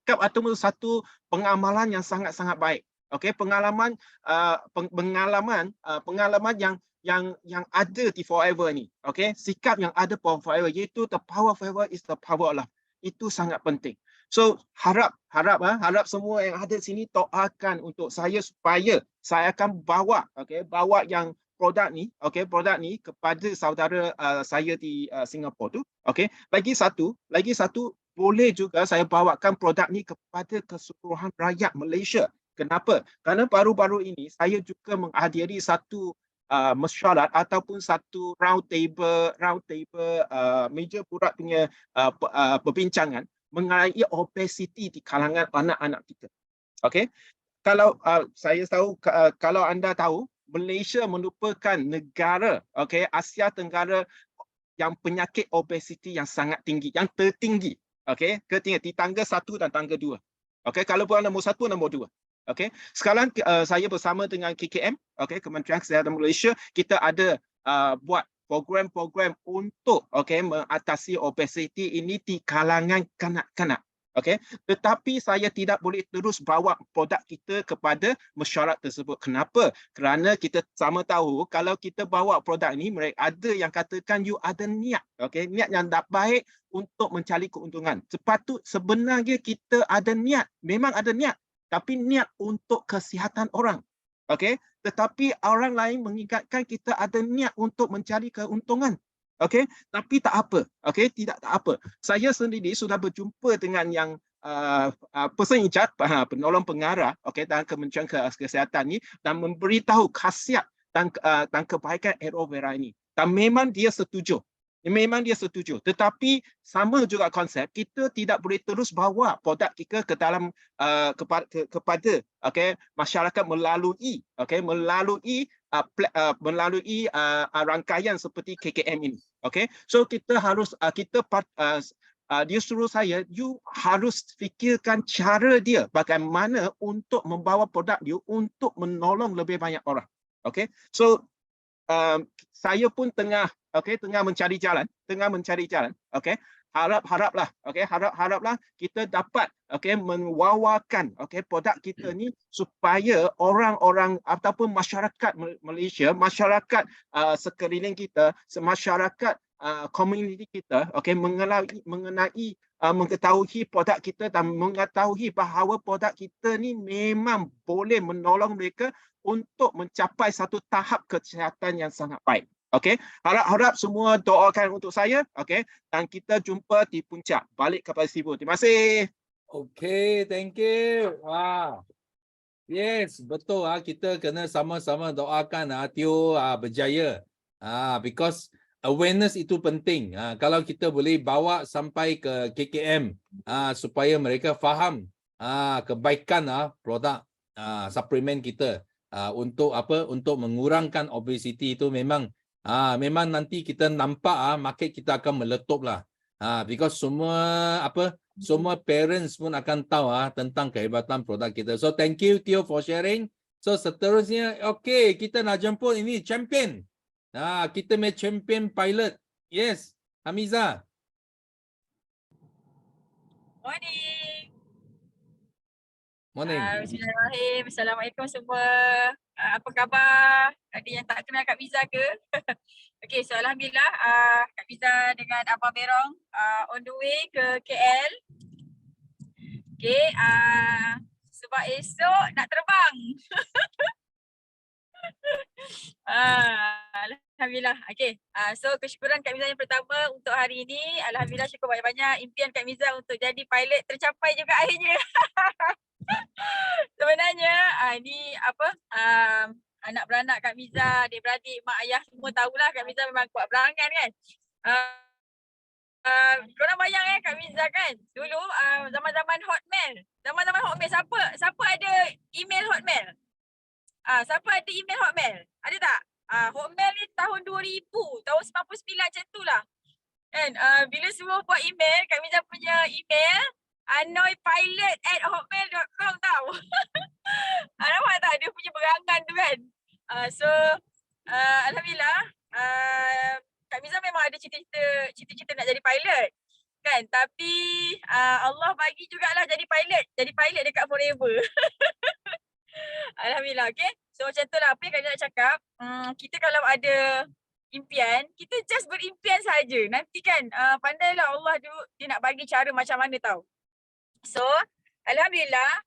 Speaker 3: sikap ataupun satu pengamalan yang sangat-sangat baik. Okey, pengalaman yang ada di forever ni. Okey, sikap yang ada for forever, iaitu the power of forever is the power of love. Itu sangat penting. So harap semua yang ada di sini doakan untuk saya supaya saya akan bawa yang produk ni kepada saudara saya di Singapura tu. Okey, lagi satu boleh juga saya bawakan produk ni kepada keseluruhan rakyat Malaysia. Kenapa? Kerana baru-baru ini saya juga menghadiri satu mesyuarat ataupun satu round table meja bulat punya perbincangan mengenai obesiti di kalangan anak-anak kita. Okey. Kalau saya tahu kalau anda tahu, Malaysia merupakan negara Asia Tenggara yang penyakit obesiti yang sangat tinggi, yang tertinggi. Okey, di tangga 1 dan tangga 2. Okey, kalau bukan nombor 1, nombor 2. Okey, sekarang saya bersama dengan KKM, Kementerian Kesihatan Malaysia, kita ada buat program-program untuk mengatasi obesiti ini di kalangan kanak-kanak. Okey, tetapi saya tidak boleh terus bawa produk kita kepada mesyuarat tersebut. Kenapa? Kerana kita sama tahu kalau kita bawa produk ini, mereka ada yang katakan you ada niat, niat yang tak baik untuk mencari keuntungan. Sebenarnya kita ada niat, memang ada niat, tapi niat untuk kesihatan orang. Okey, tetapi orang lain mengingatkan kita ada niat untuk mencari keuntungan. Okey, tapi tak apa. Okey, tak apa. Saya sendiri sudah berjumpa dengan yang person in charge, penolong pengarah dalam Kementerian Kesihatan ni dan memberitahu khasiat dan kebaikan aloe vera ini. Dan memang dia setuju. Tetapi sama juga konsep, kita tidak boleh terus bawa produk kita ke dalam kepada masyarakat melalui rangkaian seperti KKM ini. Okey, so kita harus dia suruh saya, you harus fikirkan cara dia bagaimana untuk membawa produk dia untuk menolong lebih banyak orang. Okey, so saya pun tengah mencari jalan. Okey, haraplah kita dapat mewawarkan produk kita ni supaya orang-orang ataupun masyarakat Malaysia, masyarakat sekeliling kita, masyarakat komuniti kita mengetahui produk kita dan mengetahui bahawa produk kita ni memang boleh menolong mereka untuk mencapai satu tahap kesihatan yang sangat baik. Okey, harap semua doakan untuk saya, dan kita jumpa di puncak. Balik kepada Sibu. Terima kasih.
Speaker 1: Okay, thank you. Wow. Yes, betul kita kena sama-sama doakan Tio berjaya. Because awareness itu penting. Kalau kita boleh bawa sampai ke KKM supaya mereka faham kebaikan produk suplemen kita untuk mengurangkan obesiti itu memang nanti kita nampak market kita akan meletup lah. Because semua parents pun akan tahu tentang kehebatan produk kita. So thank you Tio for sharing. So seterusnya kita nak jemput ini champion. Kita punya champion pilot. Yes, Hamiza. Morning.
Speaker 4: Bismillahirrahmanirrahim. Assalamualaikum semua. Apa khabar? Ada yang tak kenal Kak Miza ke? Okey, so alhamdulillah Kak Miza dengan Abang Berong on the way ke KL. Okey, sebab esok nak terbang. Alhamdulillah. Okey. So kesyukuran Kak Miza yang pertama untuk hari ini. Alhamdulillah syukur banyak-banyak impian Kak Miza untuk jadi pilot tercapai juga akhirnya. Sebenarnya ini anak beranak Kak Miza, adik-beradik, mak ayah semua tahulah Kak Miza memang kuat berangan kan. Korang bayang Kak Miza kan dulu zaman-zaman Hotmail. Zaman-zaman Hotmail siapa ada email Hotmail? Siapa ada email Hotmail? Ada tak? Hotmail ni tahun 2000, tahun 99 macam tu lah. Kan? Bila semua buat email, Kak Miza punya email anoipilot@hotmail.com tau. Nampak tak dia punya berangan tu kan. So alhamdulillah Kak Miza memang ada cita-cita nak jadi pilot. Kan, tapi Allah bagi jugalah jadi pilot dekat Forever. Alhamdulillah, okay. So macam tu lah apa yang Kak nak cakap. Kita kalau ada impian, kita just berimpian saja. Nanti kan pandailah Allah dia nak bagi cara macam mana tahu. So Alhamdulillah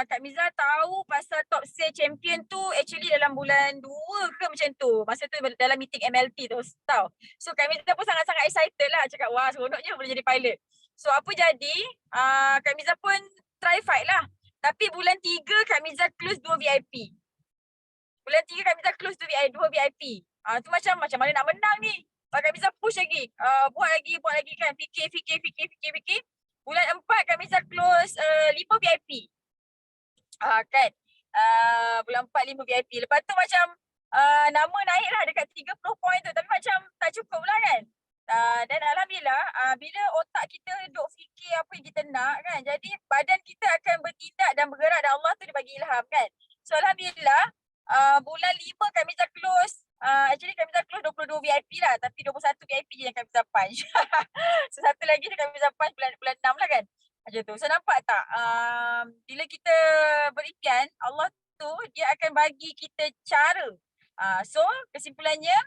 Speaker 4: Kak Miza tahu pasal top sale champion tu actually dalam bulan 2 ke macam tu. Masa tu dalam meeting MLT tu tahu. So Kak Miza pun sangat-sangat excited lah. Cakap wah seronoknya boleh jadi pilot. So apa jadi Kak Miza pun try fight lah. Tapi bulan 3 Kak Miza close 2 VIP. Bulan 3 Kak Miza close 2 VIP. Tu macam mana nak menang ni. Kak Miza push lagi. Buat lagi kan. Fikir. Bulan 4 Kak Miza close 5 VIP. Kan. Bulan 4 5 VIP. Lepas tu macam nama naik lah dekat 30 point tu. Tapi macam tak cukup lah kan. Dan Alhamdulillah bila otak kita duk fikir apa yang kita nak kan. Jadi badan kita akan bertindak dan bergerak dan Allah tu dia bagi ilham kan. So Alhamdulillah bulan 5 Kak Miza close. Actually Kak Miza close 22 VIP lah. Tapi 21 VIP je yang Kak Miza punch. So satu lagi je Kak Miza punch bulan 6 lah kan. Macam tu. So nampak tak bila kita berimpian Allah tu dia akan bagi kita cara. So kesimpulannya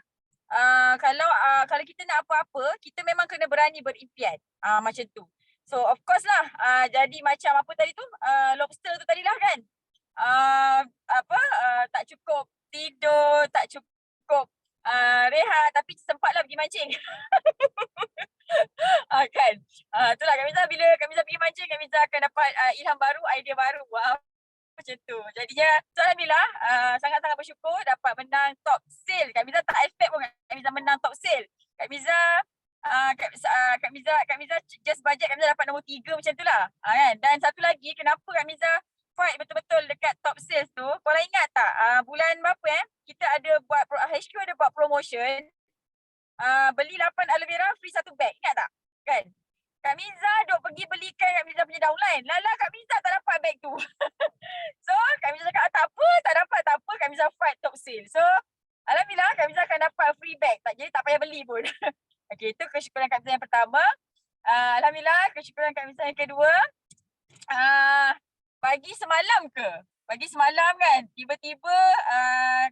Speaker 4: kalau kita nak apa-apa, kita memang kena berani berimpian. Macam tu. So of course lah jadi macam apa tadi tu lobster tu tadilah kan. Tak cukup tidur, tak cukup rehat tapi sempatlah pergi mancing. Kan. Itulah Kak Miza bila Kak Miza pergi mancing, Kak Miza akan dapat ilham baru, idea baru. Macam tu. Jadinya Alhamdulillah sangat-sangat bersyukur dapat menang top sale. Kak Miza tak expect pun Kak Miza menang top sale. Kak Miza just budget Kak Miza dapat nombor 3 macam tu lah. Kan? Dan satu lagi kenapa Kak Miza fight betul-betul dekat top sales tu. Korang ingat tak bulan berapa kita ada buat HQ ada buat promotion beli 8 aloe vera free 1 bag. Ingat tak? Kan? Kak Miza duk pergi belikan Kak Miza punya downline. Lala Kak Miza tak dapat bag tu. So Kak Miza cakap tak apa. Kak Miza fight top sale. So Alhamdulillah Kak Miza akan dapat free bag. Jadi tak payah beli pun. Okay, itu kesyukuran Kak Miza yang pertama. Alhamdulillah kesyukuran Kak Miza yang kedua. Pagi semalam kan tiba-tiba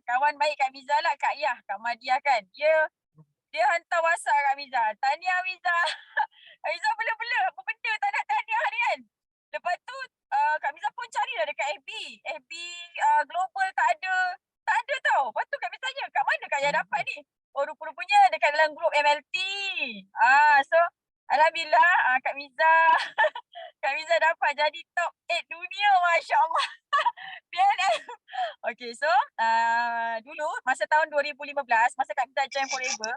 Speaker 4: kawan baik Kak Miza lah Kak Yah, Kak Madiah kan. Dia hantar WhatsApp Kak Miza. Tahniah Miza. Kak Miza bela-bela apa benda tak nak tahniah ni kan. Lepas tu Kak Miza pun carilah dekat FB global tak ada tau. Lepas tu Kak Miza tanya kat mana Kak Yah dapat ni. Oh rupa-rupanya dekat dalam grup MLT. So Alhamdulillah Kak Miza dapat jadi top 8 dunia, Masya Allah. PNM. Okay, so dulu masa tahun 2015, masa Kak Miza join Forever,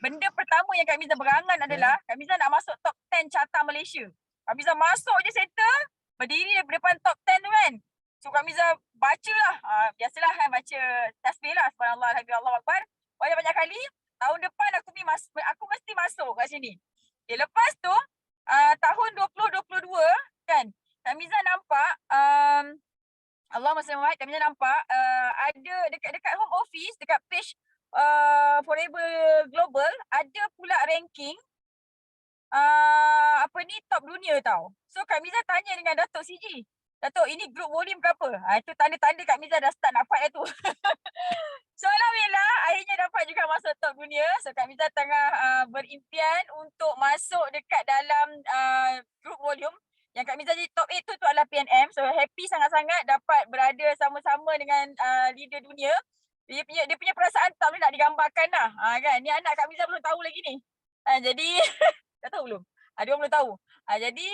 Speaker 4: benda pertama yang Kak Miza berangan adalah Kak Miza nak masuk top 10 carta Malaysia. Kak Miza masuk je center, berdiri di depan top 10 tu kan. So Kak Miza baca lah, biasalah kan baca tasbih lah, subhanallah, alhamdulillah, Allahu akbar. Banyak-banyak kali, tahun depan aku mesti masuk kat sini. Okay, lepas tu, tahun 2022 kan, Kak Miza nampak, Allahumma salli wa Kak Miza nampak ada dekat home office, dekat page Forever Global, ada pula ranking top dunia tau. So Kak Miza tanya dengan Datuk CG. Datuk, ini group volume berapa? Itu tanda-tanda Kak Miza dah start nak fight tu. So Alhamdulillah, akhirnya dapat juga masuk top dunia. So Kak Miza tengah berimpian untuk masuk dekat dalam group volume. Yang Kak Miza jadi top 8 tu adalah PNM. So happy sangat-sangat dapat berada sama-sama dengan leader dunia. Dia punya perasaan tak boleh nak digambarkan lah. Kan? Ni anak Kak Miza belum tahu lagi ni. Jadi, tak tahu belum? Dia belum tahu. Jadi,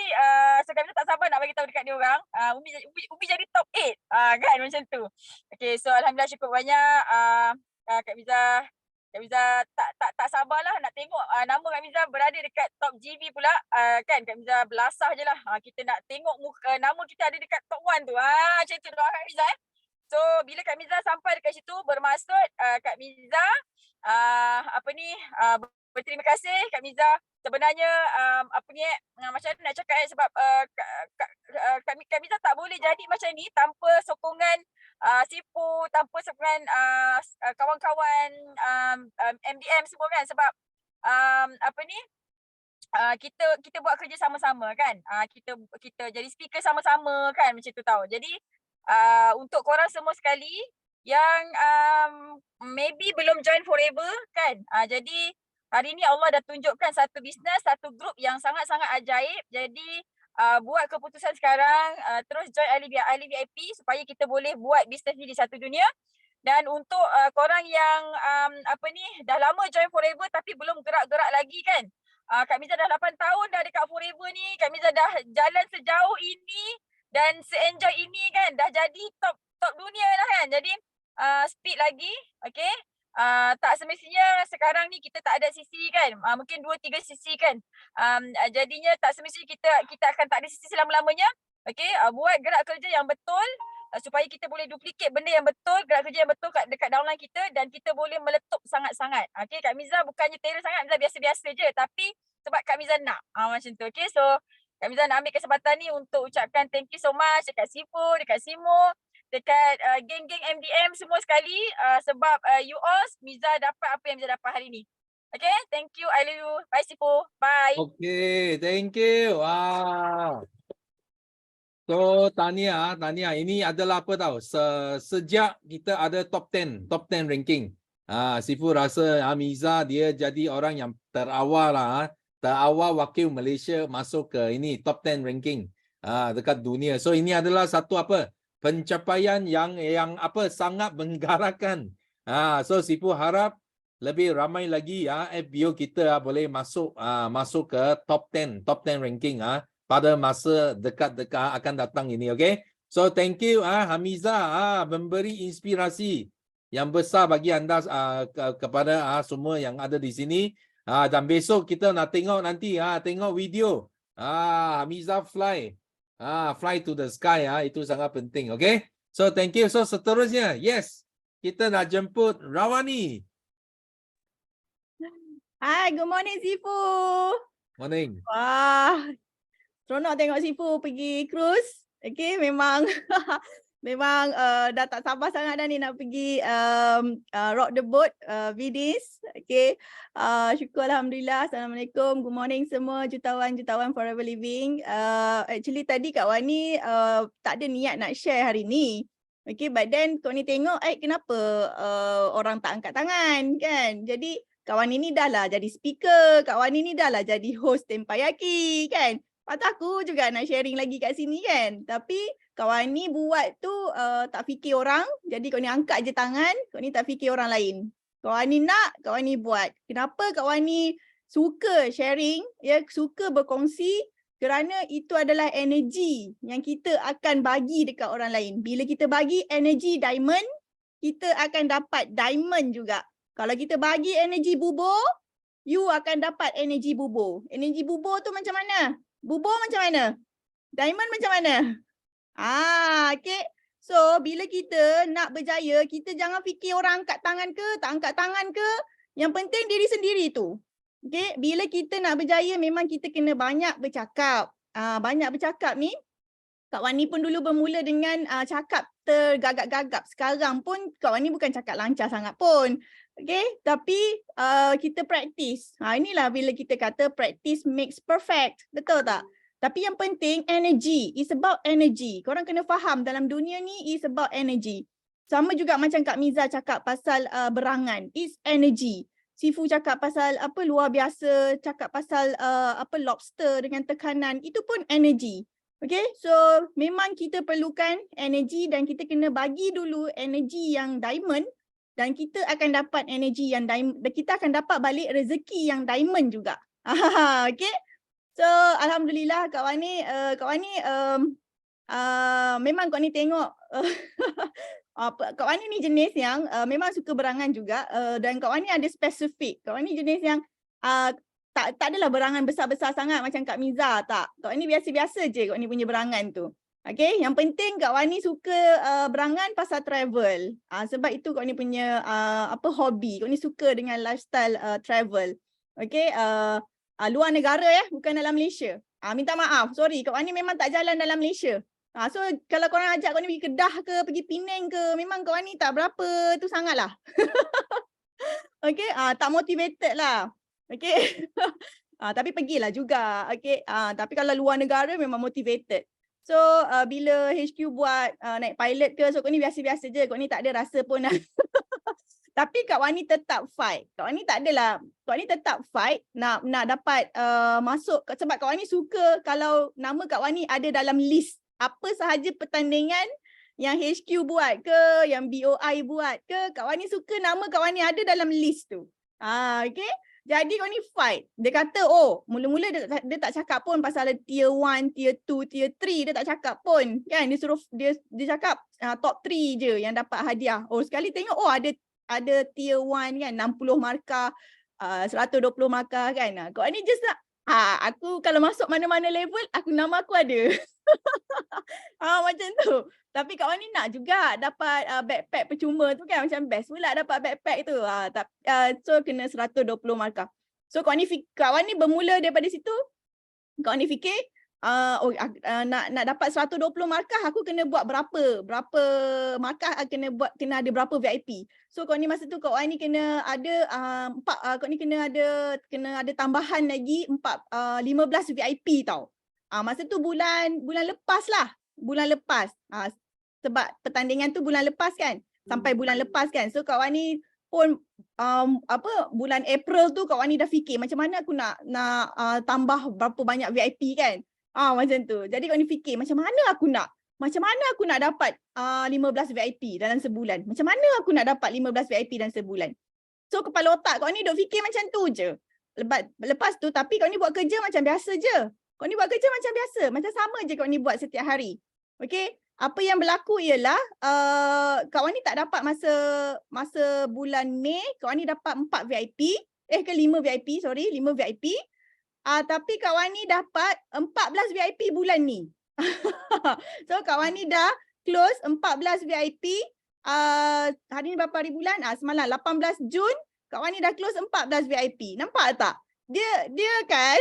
Speaker 4: so Kak Miza tak sabar nak bagi tahu dekat dia orang. Umi jadi top 8. Kan macam tu. Okay, so Alhamdulillah syukur banyak. Kak Miza tak sabarlah nak tengok nama Kak Miza berada dekat top GV pula. Kan Kak Miza belasah je lah. Kita nak tengok nama kita ada dekat top 1 tu. Macam tu doa Kak Miza. So bila Kak Miza sampai dekat situ, bermaksud Kak Miza berterima kasih Kak Miza. Sebenarnya macam mana nak cakap sebab Kak Miza tak boleh jadi macam ni tanpa sokongan Sipu, tanpa sokongan kawan-kawan MDM semua kan, sebab kita buat kerja sama-sama kan. Kita jadi speaker sama-sama kan, macam tu tahu. Jadi untuk korang semua sekali yang maybe belum join Forever kan. Jadi hari ni Allah dah tunjukkan satu bisnes, satu grup yang sangat-sangat ajaib. Jadi buat keputusan sekarang, terus join ahli VIP supaya kita boleh buat bisnes ni di satu dunia. Dan untuk korang yang dah lama join Forever tapi belum gerak-gerak lagi kan. Kak Miza dah 8 tahun dah dekat Forever ni. Kak Miza dah jalan sejauh ini dan se-enjoy ini kan. Dah jadi top dunia dah kan. Jadi speed lagi, okay. Tak semestinya sekarang ni kita tak ada sisi kan. Mungkin 2-3 sisi kan. Jadinya tak semestinya kita akan tak ada sisi selama-lamanya. Okay, buat gerak kerja yang betul supaya kita boleh duplicate benda yang betul, gerak kerja yang betul dekat downline kita dan kita boleh meletup sangat-sangat. Okay, Kak Miza bukannya terror sangat, Miza biasa-biasa je tapi sebab Kak Miza nak macam tu. Okay, so Kak Miza nak ambil kesempatan ni untuk ucapkan thank you so much dekat Sifu, dekat Simo, dekat geng-geng MDM semua sekali sebab you all, Miza dapat apa yang Miza dapat hari ni. Okay, thank you, I love you. Bye Sifu, bye.
Speaker 1: Okay, thank you. Wow. So Tania, ini adalah apa tahu? Sejak kita ada top 10 ranking. Sifu rasa Hamiza dia jadi orang yang terawal wakil Malaysia masuk ke ini top 10 ranking dekat dunia. So ini adalah satu pencapaian yang sangat menggerakkan. So Sifu harap lebih ramai lagi FBO kita boleh masuk ke top 10 ranking pada masa dekat-dekat akan datang ini, okay? So thank you Hamiza memberi inspirasi yang besar bagi anda kepada semua yang ada di sini. Dan besok kita nak tengok nanti tengok video Hamiza fly to the sky itu sangat penting, okay? So thank you. So seterusnya, yes, kita nak jemput Rawani.
Speaker 5: Hi, good morning Sifu.
Speaker 1: Morning.
Speaker 5: Wah, seronok tengok Sifu pergi cruise. Okay, memang memang dah tak sabar sangat dah ni nak pergi rock the boat Venice. Okay, syukur Alhamdulillah. Assalamualaikum, good morning semua jutawan-jutawan Forever Living. Actually tadi Kak Wani tak ada niat nak share hari ni. Okay, but then Kak Wani tengok kenapa orang tak angkat tangan kan. Jadi Kak Wani ni dah lah jadi speaker, Kak Wani ni dah lah jadi host Tempayaki kan. Patut aku juga nak sharing lagi kat sini kan. Tapi Kak Wani buat tu tak fikir orang. Jadi Kak Wani angkat je tangan, Kak Wani tak fikir orang lain. Kak Wani nak, Kak Wani buat. Kenapa Kak Wani suka sharing, suka berkongsi? Kerana itu adalah energi yang kita akan bagi dekat orang lain. Bila kita bagi energi diamond, kita akan dapat diamond juga. Kalau kita bagi energi bubur, you akan dapat energi bubur. Energi bubur tu macam mana? Bubur macam mana? Diamond macam mana? Okay. So, bila kita nak berjaya, kita jangan fikir orang angkat tangan ke, tak angkat tangan ke. Yang penting diri sendiri tu. Okay. Bila kita nak berjaya, memang kita kena banyak bercakap. Banyak bercakap ni, Kak Wani pun dulu bermula dengan cakap tergagap-gagap. Sekarang pun Kak Wani bukan cakap lancar sangat pun. Okay, tapi kita practice. Inilah bila kita kata practice makes perfect. Betul tak? Tapi yang penting energy. It's about energy. Korang kena faham dalam dunia ni is about energy. Sama juga macam Kak Miza cakap pasal berangan. It's energy. Sifu cakap pasal luar biasa, cakap pasal lobster dengan tekanan. Itu pun energy. Okay, so memang kita perlukan energy dan kita kena bagi dulu energy yang diamond. Dan kita akan dapat energi yang diamond, kita akan dapat balik rezeki yang diamond juga. Okay. So alhamdulillah Kak Wani memang Kak Wani tengok Kak Wani ni jenis yang memang suka berangan juga dan Kak Wani ada spesifik. Kak Wani jenis yang tak adalah berangan besar-besar sangat macam Kak Miza, tak. Kak Wani biasa-biasa je Kak Wani punya berangan tu. Okay, yang penting Kak Wani suka berangan pasal travel. Sebab itu Kak Wani punya hobi. Kak Wani suka dengan lifestyle travel. Okay, luar negara bukan dalam Malaysia. Minta maaf, sorry Kak Wani memang tak jalan dalam Malaysia. So kalau korang ajak Kak Wani pergi Kedah ke, pergi Penang ke, memang Kak Wani tak berapa tu sangat lah. Okay, tak motivated lah. Okay, Tapi pergilah juga. Okay. Tapi kalau luar negara memang motivated. So bila HQ buat naik pilot ke, so kau ni biasa-biasa je. Kau ni tak ada rasa pun. Tapi Kak Wani tetap fight. Kak Wani tak adalah. Kak Wani tetap fight nak dapat masuk. Sebab Kak Wani suka kalau nama Kak Wani ada dalam list. Apa sahaja pertandingan yang HQ buat ke, yang BOI buat ke, Kak Wani suka nama Kak Wani ada dalam list tu. Okay. Jadi Kak Wani fight. Dia kata, oh mula-mula dia tak cakap pun pasal tier 1, tier 2, tier 3. Dia tak cakap pun. Kan dia suruh, dia cakap top 3 je yang dapat hadiah. Oh sekali tengok, oh ada tier 1 kan, 60 markah, 120 markah kan. Kak Wani just nak, aku kalau masuk mana-mana level, nama aku ada. Macam tu. Tapi Kak Wani nak juga dapat backpack percuma tu kan, macam best pula dapat backpack tu. So kena 120 markah. So Kak Wani bermula daripada situ. Kak Wani fikir, nak dapat 120 markah aku kena buat berapa markah, kena ada berapa VIP. So Kak Wani masa tu Kak Wani kena ada Kak Wani kena ada tambahan lagi 15 VIP tau. Masa tu bulan lepas lah. Bulan lepas. Sebab pertandingan tu bulan lepas kan. Sampai bulan lepas kan. So Kak Wani pun bulan April tu Kak Wani dah fikir macam mana aku nak tambah berapa banyak VIP kan. Macam tu. Jadi Kak Wani fikir macam mana aku nak dapat 15 VIP dalam sebulan. Macam mana aku nak dapat 15 VIP dalam sebulan. So kepala otak Kak Wani duk fikir macam tu je. Lepas tu tapi Kak Wani buat kerja macam biasa je. Kak Wani buat kerja macam biasa. Macam sama je Kak Wani buat setiap hari. Okay. Apa yang berlaku ialah Kak Wani tak dapat masa bulan Mei, Kak Wani dapat 4 VIP. 5 VIP, 5 VIP. Tapi Kak Wani dapat 14 VIP bulan ni. So Kak Wani dah close 14 VIP. Hari ni berapa hari bulan? Semalam 18 Jun, Kak Wani dah close 14 VIP. Nampak tak? Dia kan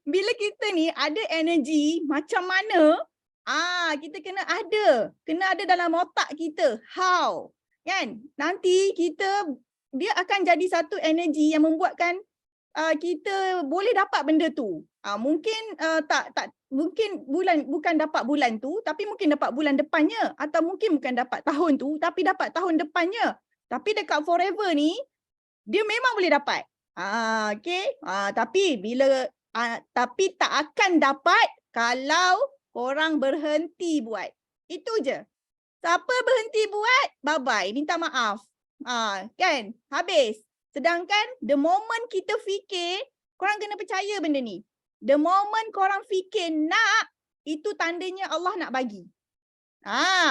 Speaker 5: bila kita ni ada energy macam mana, kita kena ada dalam otak kita. How? Kan? Nanti dia akan jadi satu energy yang membuatkan kita boleh dapat benda tu. Mungkin mungkin bukan dapat bulan tu, tapi mungkin dapat bulan depannya, atau mungkin bukan dapat tahun tu tapi dapat tahun depannya. Tapi dekat Forever ni dia memang boleh dapat. Okay. Tapi tak akan dapat kalau korang berhenti buat. Itu je. Siapa berhenti buat, bye-bye. Minta maaf. Kan? Habis. Sedangkan the moment kita fikir, korang kena percaya benda ni. The moment korang fikir nak, itu tandanya Allah nak bagi.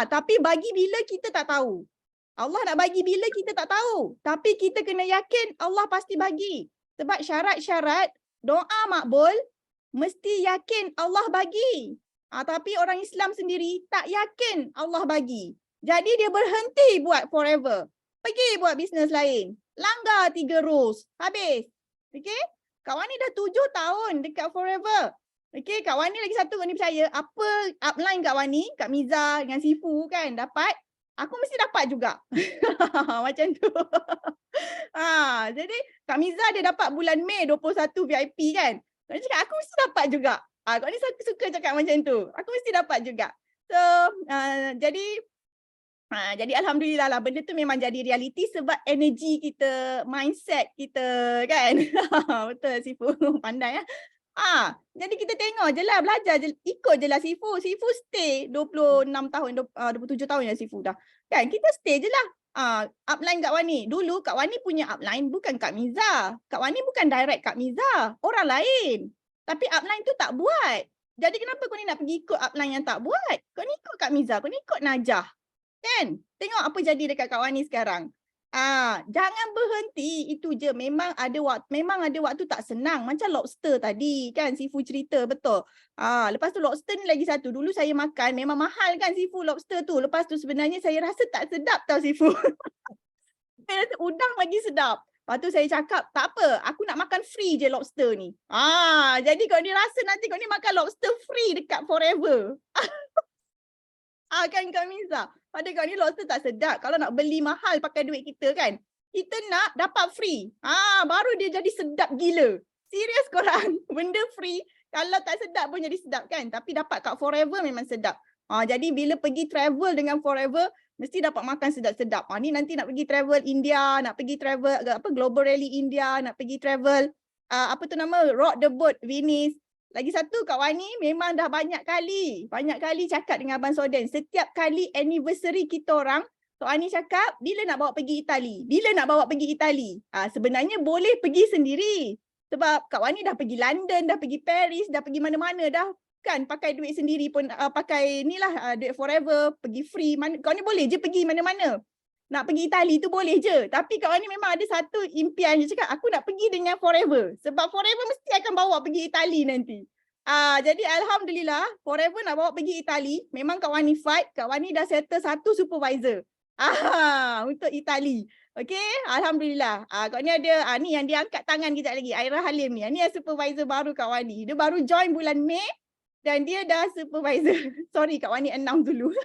Speaker 5: Tapi bagi bila kita tak tahu. Allah nak bagi bila kita tak tahu. Tapi kita kena yakin Allah pasti bagi. Sebab syarat-syarat doa makbul, mesti yakin Allah bagi. Tapi orang Islam sendiri tak yakin Allah bagi. Jadi dia berhenti buat Forever. Pergi buat bisnes lain. Langgar 3 rules. Habis. Okay? Kak Wani dah 7 tahun dekat Forever. Okay, Kak Wani lagi satu, Kak Wani percaya. Apa upline Kak Wani, Kak Miza dengan Sifu kan dapat, aku mesti dapat juga. Macam tu. Jadi Kak Miza dia dapat bulan Mei 21 VIP kan. Kak Wani cakap aku mesti dapat juga. Kak Wani suka cakap macam tu. Aku mesti dapat juga. So jadi alhamdulillah lah benda tu memang jadi realiti sebab energi kita, mindset kita kan. Betul Sifu, pandai ya. Jadi kita tengok je lah, belajar je, ikut je lah Sifu. Sifu stay 26 tahun, 27 tahun ya Sifu dah. Kan kita stay je lah. Upline Kak Wani. Dulu Kak Wani punya upline bukan Kak Miza. Kak Wani bukan direct Kak Miza. Orang lain. Tapi upline tu tak buat. Jadi kenapa kau ni nak pergi ikut upline yang tak buat? Kau ni ikut Kak Miza, kau ni ikut Najah. Kan? Tengok apa jadi dekat Kak Wani sekarang. Jangan berhenti, itu je. Memang ada waktu tak senang. Macam lobster tadi kan Sifu cerita, betul. Lepas tu lobster ni lagi satu. Dulu saya makan memang mahal kan Sifu lobster tu. Lepas tu sebenarnya saya rasa tak sedap tau Sifu. Saya rasa udang lagi sedap. Lepas tu saya cakap, tak apa, aku nak makan free je lobster ni. Jadi kau ni rasa nanti kau ni makan lobster free dekat Forever. Kan Kak Miza. Pada kau ni lobster tak sedap. Kalau nak beli mahal pakai duit kita kan. Kita nak dapat free. Baru dia jadi sedap gila. Serius korang. Benda free. Kalau tak sedap pun jadi sedap kan. Tapi dapat kat Forever memang sedap. Jadi bila pergi travel dengan Forever, mesti dapat makan sedap-sedap. Ni nanti nak pergi travel India, nak pergi travel Global Rally India, nak pergi travel Rock the Boat Venice. Lagi satu Kak Wani memang dah banyak kali cakap dengan Abang Soden. Setiap kali anniversary kita orang, Kak Wani cakap bila nak bawa pergi Itali. Bila nak bawa pergi Itali. Sebenarnya boleh pergi sendiri. Sebab Kak Wani dah pergi London, dah pergi Paris, dah pergi mana-mana dah. Kan pakai duit sendiri pun, pakai ni lah duit Forever, pergi free. Kak Wani boleh je pergi mana-mana. Nak pergi Itali tu boleh je. Tapi Kak Wani memang ada satu impian je cakap, aku nak pergi dengan Forever. Sebab Forever mesti akan bawa pergi Itali nanti. Jadi Alhamdulillah, Forever nak bawa pergi Itali. Memang Kak Wani fight, Kak Wani dah settle satu supervisor. Untuk Itali. Okay, Alhamdulillah. Kak Wani ada, ni yang dia angkat tangan kejap lagi, Aira Halim ni. Ni yang supervisor baru Kak Wani. Dia baru join bulan Mei dan dia dah supervisor. Sorry Kak Wani announce dulu.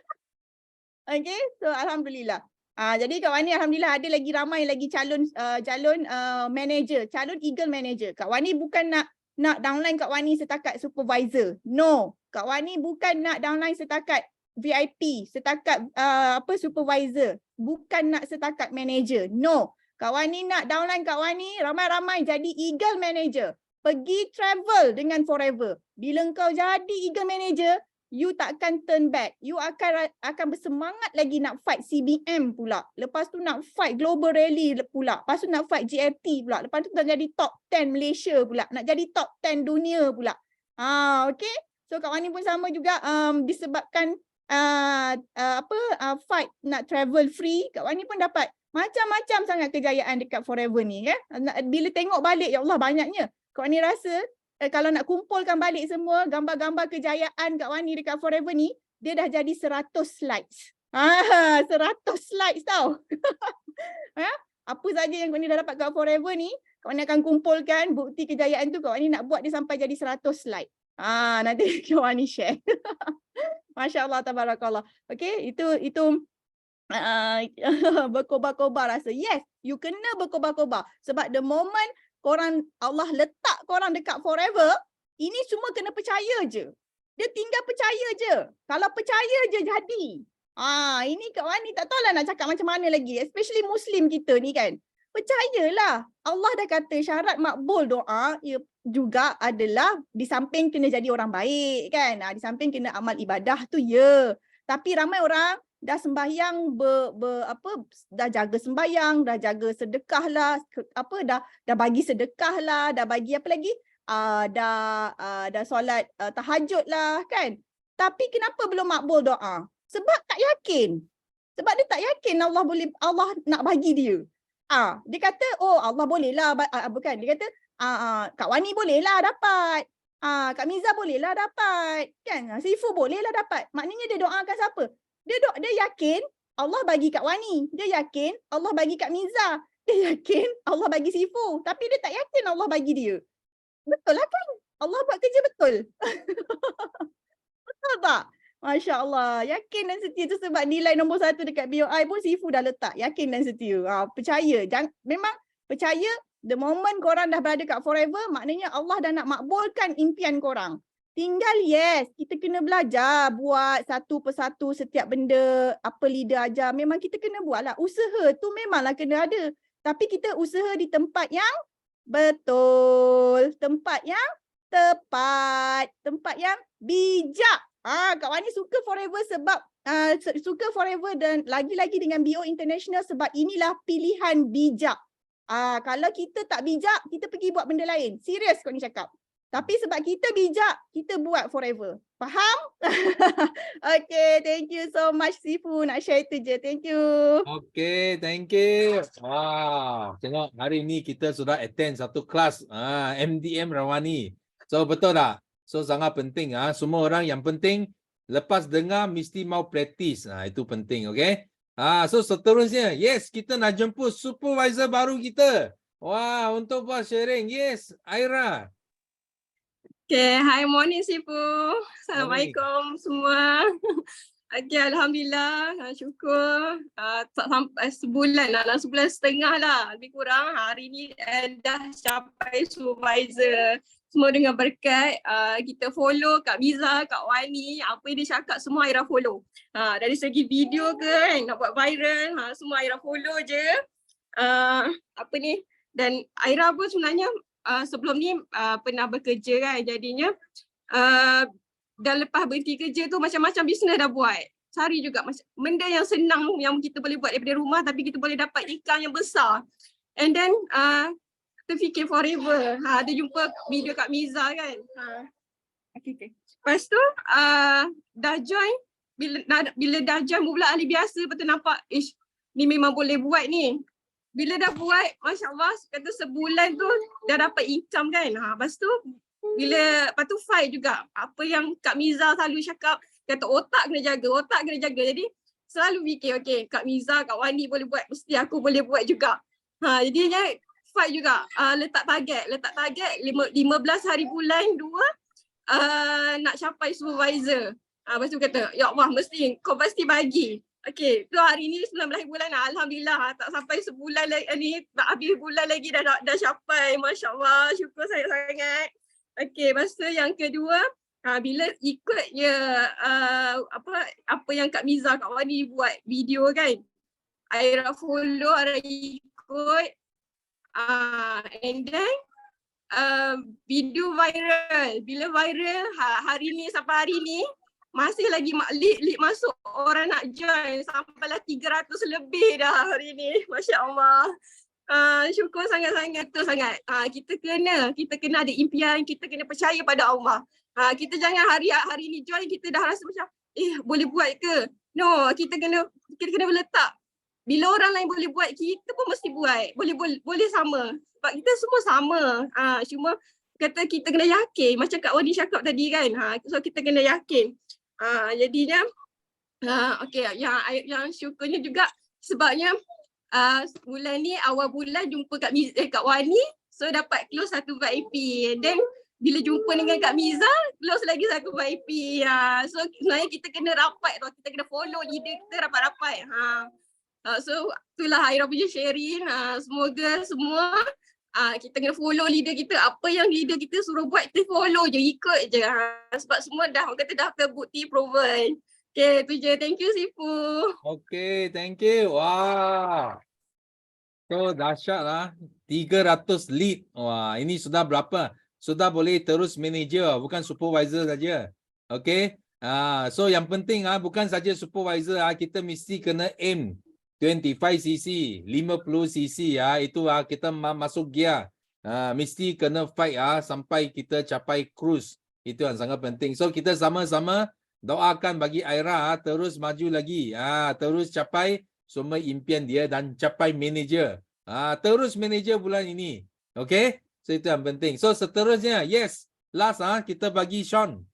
Speaker 5: Okay, so Alhamdulillah. Jadi Kak Wani Alhamdulillah ada lagi ramai lagi calon manager, calon Eagle manager. Kak Wani bukan nak downline Kak Wani setakat supervisor. No, Kak Wani bukan nak downline setakat VIP, setakat supervisor. Bukan nak setakat manager. No, Kak Wani nak downline Kak Wani ramai-ramai jadi Eagle manager. Pergi travel dengan Forever. Bila kau jadi Eagle manager, you takkan turn back. You akan bersemangat lagi nak fight CBM pula. Lepas tu nak fight Global Rally pula. Lepas tu nak fight GFT pula. Lepas tu nak jadi top 10 Malaysia pula. Nak jadi top 10 dunia pula. Okay. So Kak Wani pun sama juga disebabkan fight nak travel free. Kak Wani pun dapat macam-macam sangat kejayaan dekat Forever ni. Bila tengok balik, ya Allah banyaknya. Kak Wani rasa kalau nak kumpulkan balik semua gambar-gambar kejayaan Kak Wani dekat Forever ni, dia dah jadi 100 slides. 100 slides tau. Apa saja yang Kak Wani dah dapat kat Forever ni, Kak Wani akan kumpulkan bukti kejayaan tu. Kak Wani nak buat dia sampai jadi 100 slide. Nanti Kak Wani share. Masya Allah, tabarakallah. Okay, itu berkobar-kobar rasa. Yes, you kena berkobar-kobar. Sebab the moment korang, Allah letak korang dekat Forever, ini semua kena percaya je. Dia tinggal percaya je. Kalau percaya je jadi. Ini Kak Wani tak tahulah nak cakap macam mana lagi. Especially Muslim kita ni kan. Percayalah. Allah dah kata syarat makbul doa juga adalah di samping kena jadi orang baik kan. Di samping kena amal ibadah tu ya. Tapi ramai orang dah sembahyang dah jaga sembahyang, dah jaga sedekah lah, dah bagi sedekah lah, dah bagi apa lagi? Dah solat tahajud lah kan. Tapi kenapa belum makbul doa? Sebab tak yakin. Sebab dia tak yakin Allah nak bagi dia. Dia kata, oh Allah bolehlah, bukan, dia kata Kak Wani bolehlah dapat. Kak Miza bolehlah dapat. Kan? Sifu bolehlah dapat. Maknanya dia doakan siapa? Dia yakin Allah bagi Kak Wani. Dia yakin Allah bagi Kak Miza. Dia yakin Allah bagi Sifu. Tapi dia tak yakin Allah bagi dia. Betul lah kan? Allah buat kerja betul. Betul tak? Masya Allah. Yakin dan setia tu sebab nilai nombor 1 dekat BOI pun Sifu dah letak. Yakin dan setia. Percaya. Memang percaya the moment korang dah berada kat Forever, maknanya Allah dah nak makbulkan impian korang. Tinggal yes, kita kena belajar buat satu persatu setiap benda, apa leader ajar. Memang kita kena buat lah. Usaha tu memanglah kena ada. Tapi kita usaha di tempat yang betul. Tempat yang tepat. Tempat yang bijak. Kak Wani suka Forever sebab suka Forever dan lagi-lagi dengan BO International sebab inilah pilihan bijak. Kalau kita tak bijak, kita pergi buat benda lain. Serius kau ni cakap. Tapi sebab kita bijak, kita buat Forever. Faham? Okay, thank you so much Sifu. Nak share itu je. Thank you.
Speaker 1: Okay, thank you. Tengok hari ni kita sudah attend satu kelas MDM Rawani. So betul tak? So sangat penting. Semua orang yang penting lepas dengar mesti mau praktis. Itu penting, okay? So seterusnya, yes, kita nak jemput supervisor baru kita. Wah, untuk buat sharing. Yes, Aira.
Speaker 6: Okay, hi morning Sifu. Assalamualaikum semua. Okay, Alhamdulillah. Syukur. Tak sampai sebulan lah, dalam sebulan setengah lah. Lebih kurang hari ni dah capai supervisor. Semua dengan berkat. Kita follow Kak Miza, Kak Wani. Apa yang dia cakap semua Aira follow. Dari segi video ke kan, nak buat viral. Semua Aira follow je. Apa ni. Dan Aira pun sebenarnya sebelum ni pernah bekerja kan. Jadinya dan lepas berhenti kerja tu macam-macam bisnes dah buat. Cari juga benda yang senang yang kita boleh buat daripada rumah tapi kita boleh dapat income yang besar. And then terfikir forever. Ada jumpa video Kak Miza kan. Okay. Lepas tu dah join, bila dah join pula ahli biasa betul nampak ni memang boleh buat ni. Bila dah buat, Masya Allah, kata sebulan tu dah dapat income kan. Lepas tu lepas tu fight juga. Apa yang Kak Miza selalu cakap, kata otak kena jaga. Jadi selalu fikir, okay, Kak Miza, Kak Wani boleh buat, mesti aku boleh buat juga. Jadinya fight juga. Letak target 15 hari bulan 2 nak capai supervisor. Lepas tu kata, ya Allah, kau pasti bagi. Okay, tu hari ni 19 bulan Alhamdulillah, tak sampai sebulan lagi ni, tak habis bulan lagi dah capai. Masya Allah, syukur sangat-sangat. Okay, lepas tu yang kedua, bila ikut apa yang Kak Miza, Kak Wani buat video kan, Aira follow, Aira ikut, and then video viral. Bila viral, hari ni sampai hari ni masih lagi lead masuk, orang nak join sampailah 300 lebih dah hari ni. Masya Allah. Syukur sangat-sangat tu sangat. Kita kena ada impian, kita kena percaya pada Allah. Kita jangan hari ni join kita dah rasa macam boleh buat ke? No, kita kena letak. Bila orang lain boleh buat, kita pun mesti buat. Boleh sama. Sebab kita semua sama. Cuma kata kita kena yakin, macam Kak Wani cakap tadi kan. So kita kena yakin. Jadinya okay, yang syukurnya juga sebabnya bulan ni awal bulan jumpa Kak Wani, so dapat close satu VIP. And then bila jumpa dengan Kak Miza, close lagi satu VIP. So sebenarnya kita kena rapat tau, kita kena follow leader kita rapat-rapat. So itulah Aira punya sharing. Semoga semua kita kena follow leader kita. Apa yang leader kita suruh buat, kita follow je, ikut je. Sebab semua dah terbukti, proven. Okay, tu je. Thank you, Sifu.
Speaker 1: Okay, thank you. Wah. So dahsyat lah. 300 lead. Wah, ini sudah berapa? Sudah boleh terus manager, bukan supervisor saja. Okay. So yang penting bukan saja supervisor, kita mesti kena aim 25cc, 50cc itu kita masuk gear. Mesti kena fight sampai kita capai cruise. Itu yang sangat penting. So kita sama-sama doakan bagi Aira terus maju lagi. Terus capai semua impian dia dan capai manager. Terus manager bulan ini. Okay? So itu yang penting. So seterusnya, yes. Last kita bagi Sean.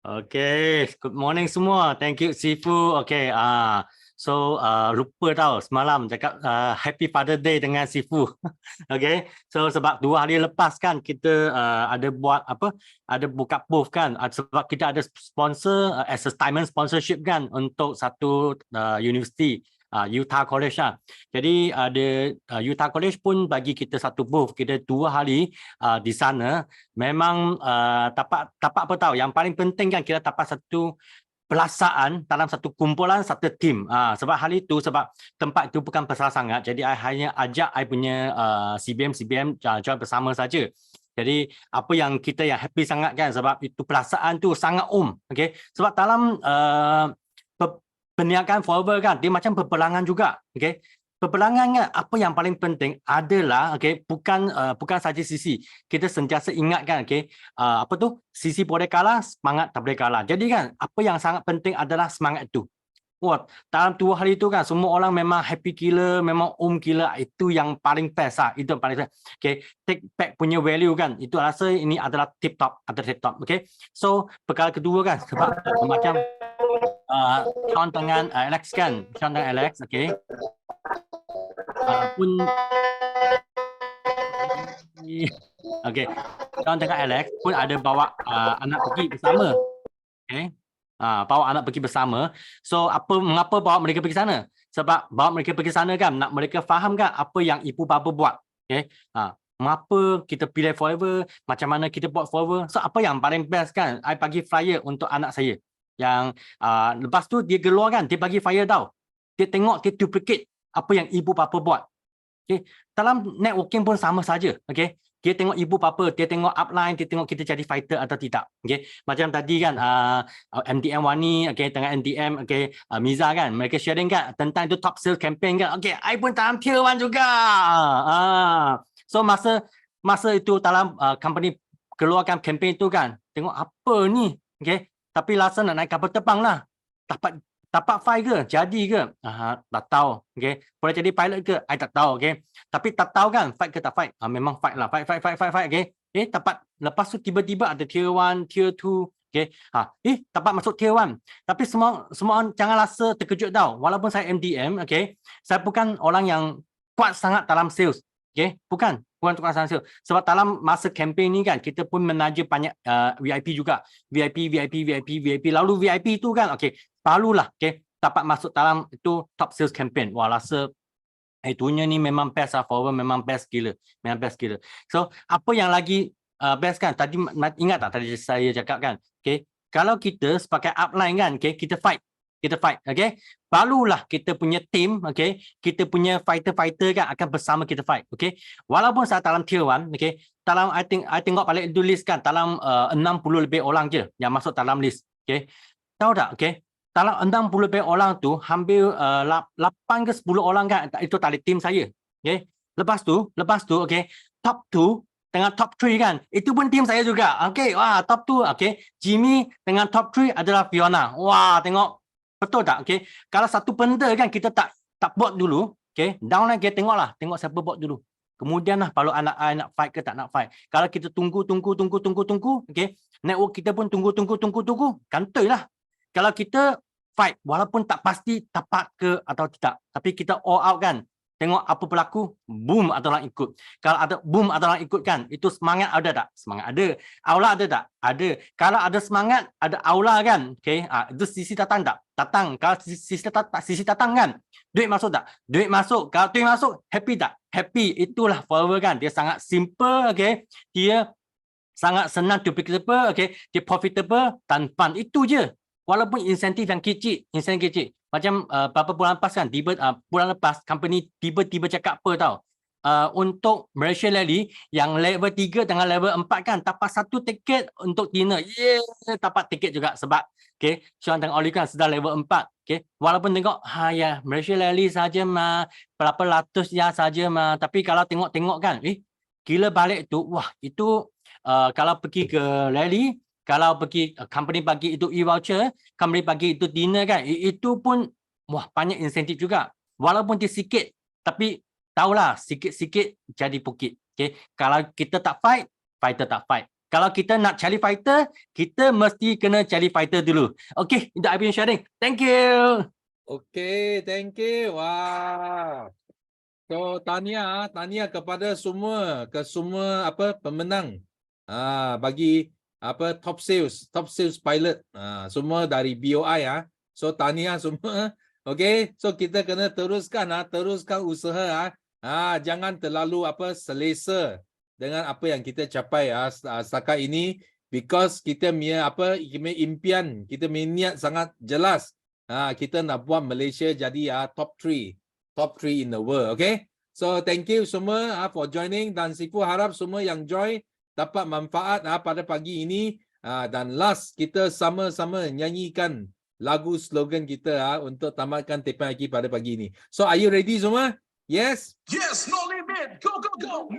Speaker 7: Okay, good morning semua. Thank you Sifu. Okay, so lupa tau semalam cakap Happy Father Day dengan Sifu. Okay, so sebab 2 hari lepas kan kita ada buat ada buka booth kan, sebab kita ada sponsor as a diamond sponsorship kan untuk satu universiti. Utah College lah. Jadi ada Utah College pun bagi kita satu booth. Kita 2 hari di sana. Memang tapak apa tahu. Yang paling penting kan kita dapat satu perasaan dalam satu kumpulan, satu tim. Sebab hal itu, sebab tempat itu bukan besar sangat. Jadi I hanya ajak I punya CBM join bersama saja. Jadi apa yang kita yang happy sangat kan, sebab itu perasaan tu sangat okay. Sebab dalam perniagaan forever kan, dia macam peperangan juga. Okay. Peperangan apa yang paling penting adalah bukan saja sisi. Kita sentiasa ingatkan sisi boleh kalah, semangat tak boleh kalah. Jadi kan apa yang sangat penting adalah semangat itu. Dalam 2 hari itu kan semua orang memang happy gila, memang gila. Itu yang paling best itu yang paling best. Okay, take back punya value kan. Itu rasa ini adalah tip top. Okay. So perkara kedua kan sebab macam Sean dengan Alex kan. Sean dengan Alex, okay. Pun okay. Sean dengan Alex pun ada bawa anak pergi bersama. Okay. bawa anak pergi bersama. So mengapa bawa mereka pergi sana? Sebab bawa mereka pergi sana kan nak mereka faham kan apa yang ibu bapa buat. Okay? Mengapa kita pilih forever, macam mana kita buat forever. So apa yang paling best kan, I bagi flyer untuk anak saya. Yang lepas tu dia keluar kan, dia bagi flyer tau. Dia tengok, dia duplicate apa yang ibu bapa buat. Okay? Dalam networking pun sama saja. Okay? Dia tengok ibu bapa, dia tengok upline, dia tengok kita jadi fighter atau tidak. Okay? Macam tadi kan, MDM Wani, okay, tengah MDM, okay, Miza kan, mereka sharing kan tentang itu top sales campaign kan. Okay, I pun dalam tier 1 juga. So masa itu dalam company keluarkan campaign itu kan, tengok apa ni, okay? Tapi rasa nak naik kapal terbang lah. Dapat fight ke? Jadi ke? Tak tahu. Okay? Boleh jadi pilot ke? I tak tahu. Okay? Tapi tak tahu kan fight ke tak fight? Memang fight lah. Fight. Okay? Dapat. Lepas tu tiba-tiba ada tier 1, tier 2. Okay? Dapat masuk tier 1. Tapi semua orang jangan rasa terkejut tau. Walaupun saya MDM, okay? Saya bukan orang yang kuat sangat dalam sales. Okay? Bukan tukar sales. Sebab dalam masa campaign ni kan, kita pun menaja banyak VIP juga. VIP. Lalu VIP tu kan, okay, barulah, okay, dapat masuk dalam itu top sales campaign. Wah, rasa itunya ni memang best lah, forward memang best gila. So, apa yang lagi best kan, tadi ingat tak tadi saya cakap kan, okay, kalau kita sebagai upline kan, okay, kita fight, okay, barulah kita punya team, okay, kita punya fighter kan akan bersama kita fight, okay. Walaupun saya dalam tier 1, okay, dalam I tengok balik itu list kan, dalam 60 lebih orang je yang masuk dalam list, okay. Tahu tak, okay, dalam 60 lebih orang tu hampir 8 ke 10 orang kan itu tadi tim saya, okay. Lepas tu, okay, top 2 dengan top 3 kan, itu pun tim saya juga, okay. Wah, top 2, okay, Jimmy dengan top 3 adalah Fiona. Wah, tengok. Betul tak? Okay. Kalau satu benda kan kita tak buat dulu, okay, downline kita tengok siapa buat dulu. Kemudian lah kalau anak nak fight ke tak nak fight. Kalau kita tunggu, okay, network kita pun tunggu, kantoi lah. Kalau kita fight, walaupun tak pasti dapat ke atau tidak, tapi kita all out kan, tengok apa berlaku, boom ada orang ikut. Kalau ada boom ada orang ikut kan, itu semangat ada tak? Semangat ada. Aula ada tak? Ada. Kalau ada semangat, ada aula kan, okay, itu sisi datang tak? Datang. Kalau sisi datang kan, duit masuk tak? Duit masuk. Kalau duit masuk, happy tak? Happy. Itulah forever kan. Dia sangat simple, okay. Dia sangat senang duplicatable, okay. Dia profitable dan fun. Itu je. Walaupun insentif yang kecil. Macam beberapa bulan lepas kan, bulan lepas company tiba-tiba cakap apa tau. Untuk Malaysia Rally yang level 3 dengan level 4 kan, dapat satu tiket untuk dinner. Dapat tiket juga sebab okay, Sean dan Oli kan sudah level 4. Okay. Walaupun tengok, Malaysia Rally saja mah, berapa ratus ya saja mah. Tapi kalau tengok kan, gila balik tu, wah itu kalau pergi ke rally, kalau pergi company bagi itu e-voucher, company bagi itu dinner kan, itu pun wah banyak insentif juga. Walaupun dia sikit, tapi tahulah sikit-sikit jadi bukit. Okay? Kalau kita tak fight, fighter tak fight. Kalau kita nak cari fighter, kita mesti kena cari fighter dulu. Okay, itu I've been sharing. Thank you.
Speaker 1: Okay, thank you. Wah. So tahniah kepada semua pemenang bagi top sales pilot, semua dari BOI so tahniah semua. Okay, so kita kena teruskan usaha, jangan terlalu selesa dengan apa yang kita capai setakat ini, because kita punya impian, kita punya niat sangat jelas, kita nak buat Malaysia jadi top 3 in the world. Okay, so thank you semua for joining, dan Sifu harap semua yang join dapat manfaat pada pagi ini, dan last kita sama-sama nyanyikan lagu slogan kita untuk tamatkan Tepan IQ pada pagi ini. So are you ready semua? Yes?
Speaker 8: Yes, no limit. Go, go, go.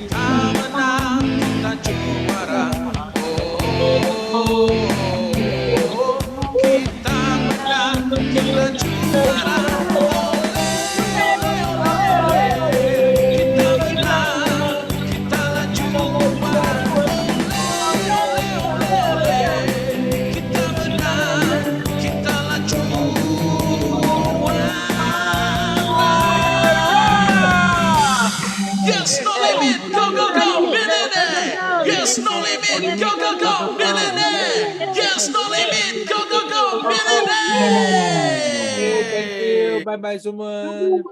Speaker 8: Kita menang, kita juara. Kita menang, kita juara. Yes, no limit. Go, go, go. Yes, no limit. Go, go, go. Millionaire. Yes, no limit. Go, go, go. Millionaire.
Speaker 1: Thank you. Bye bye semua.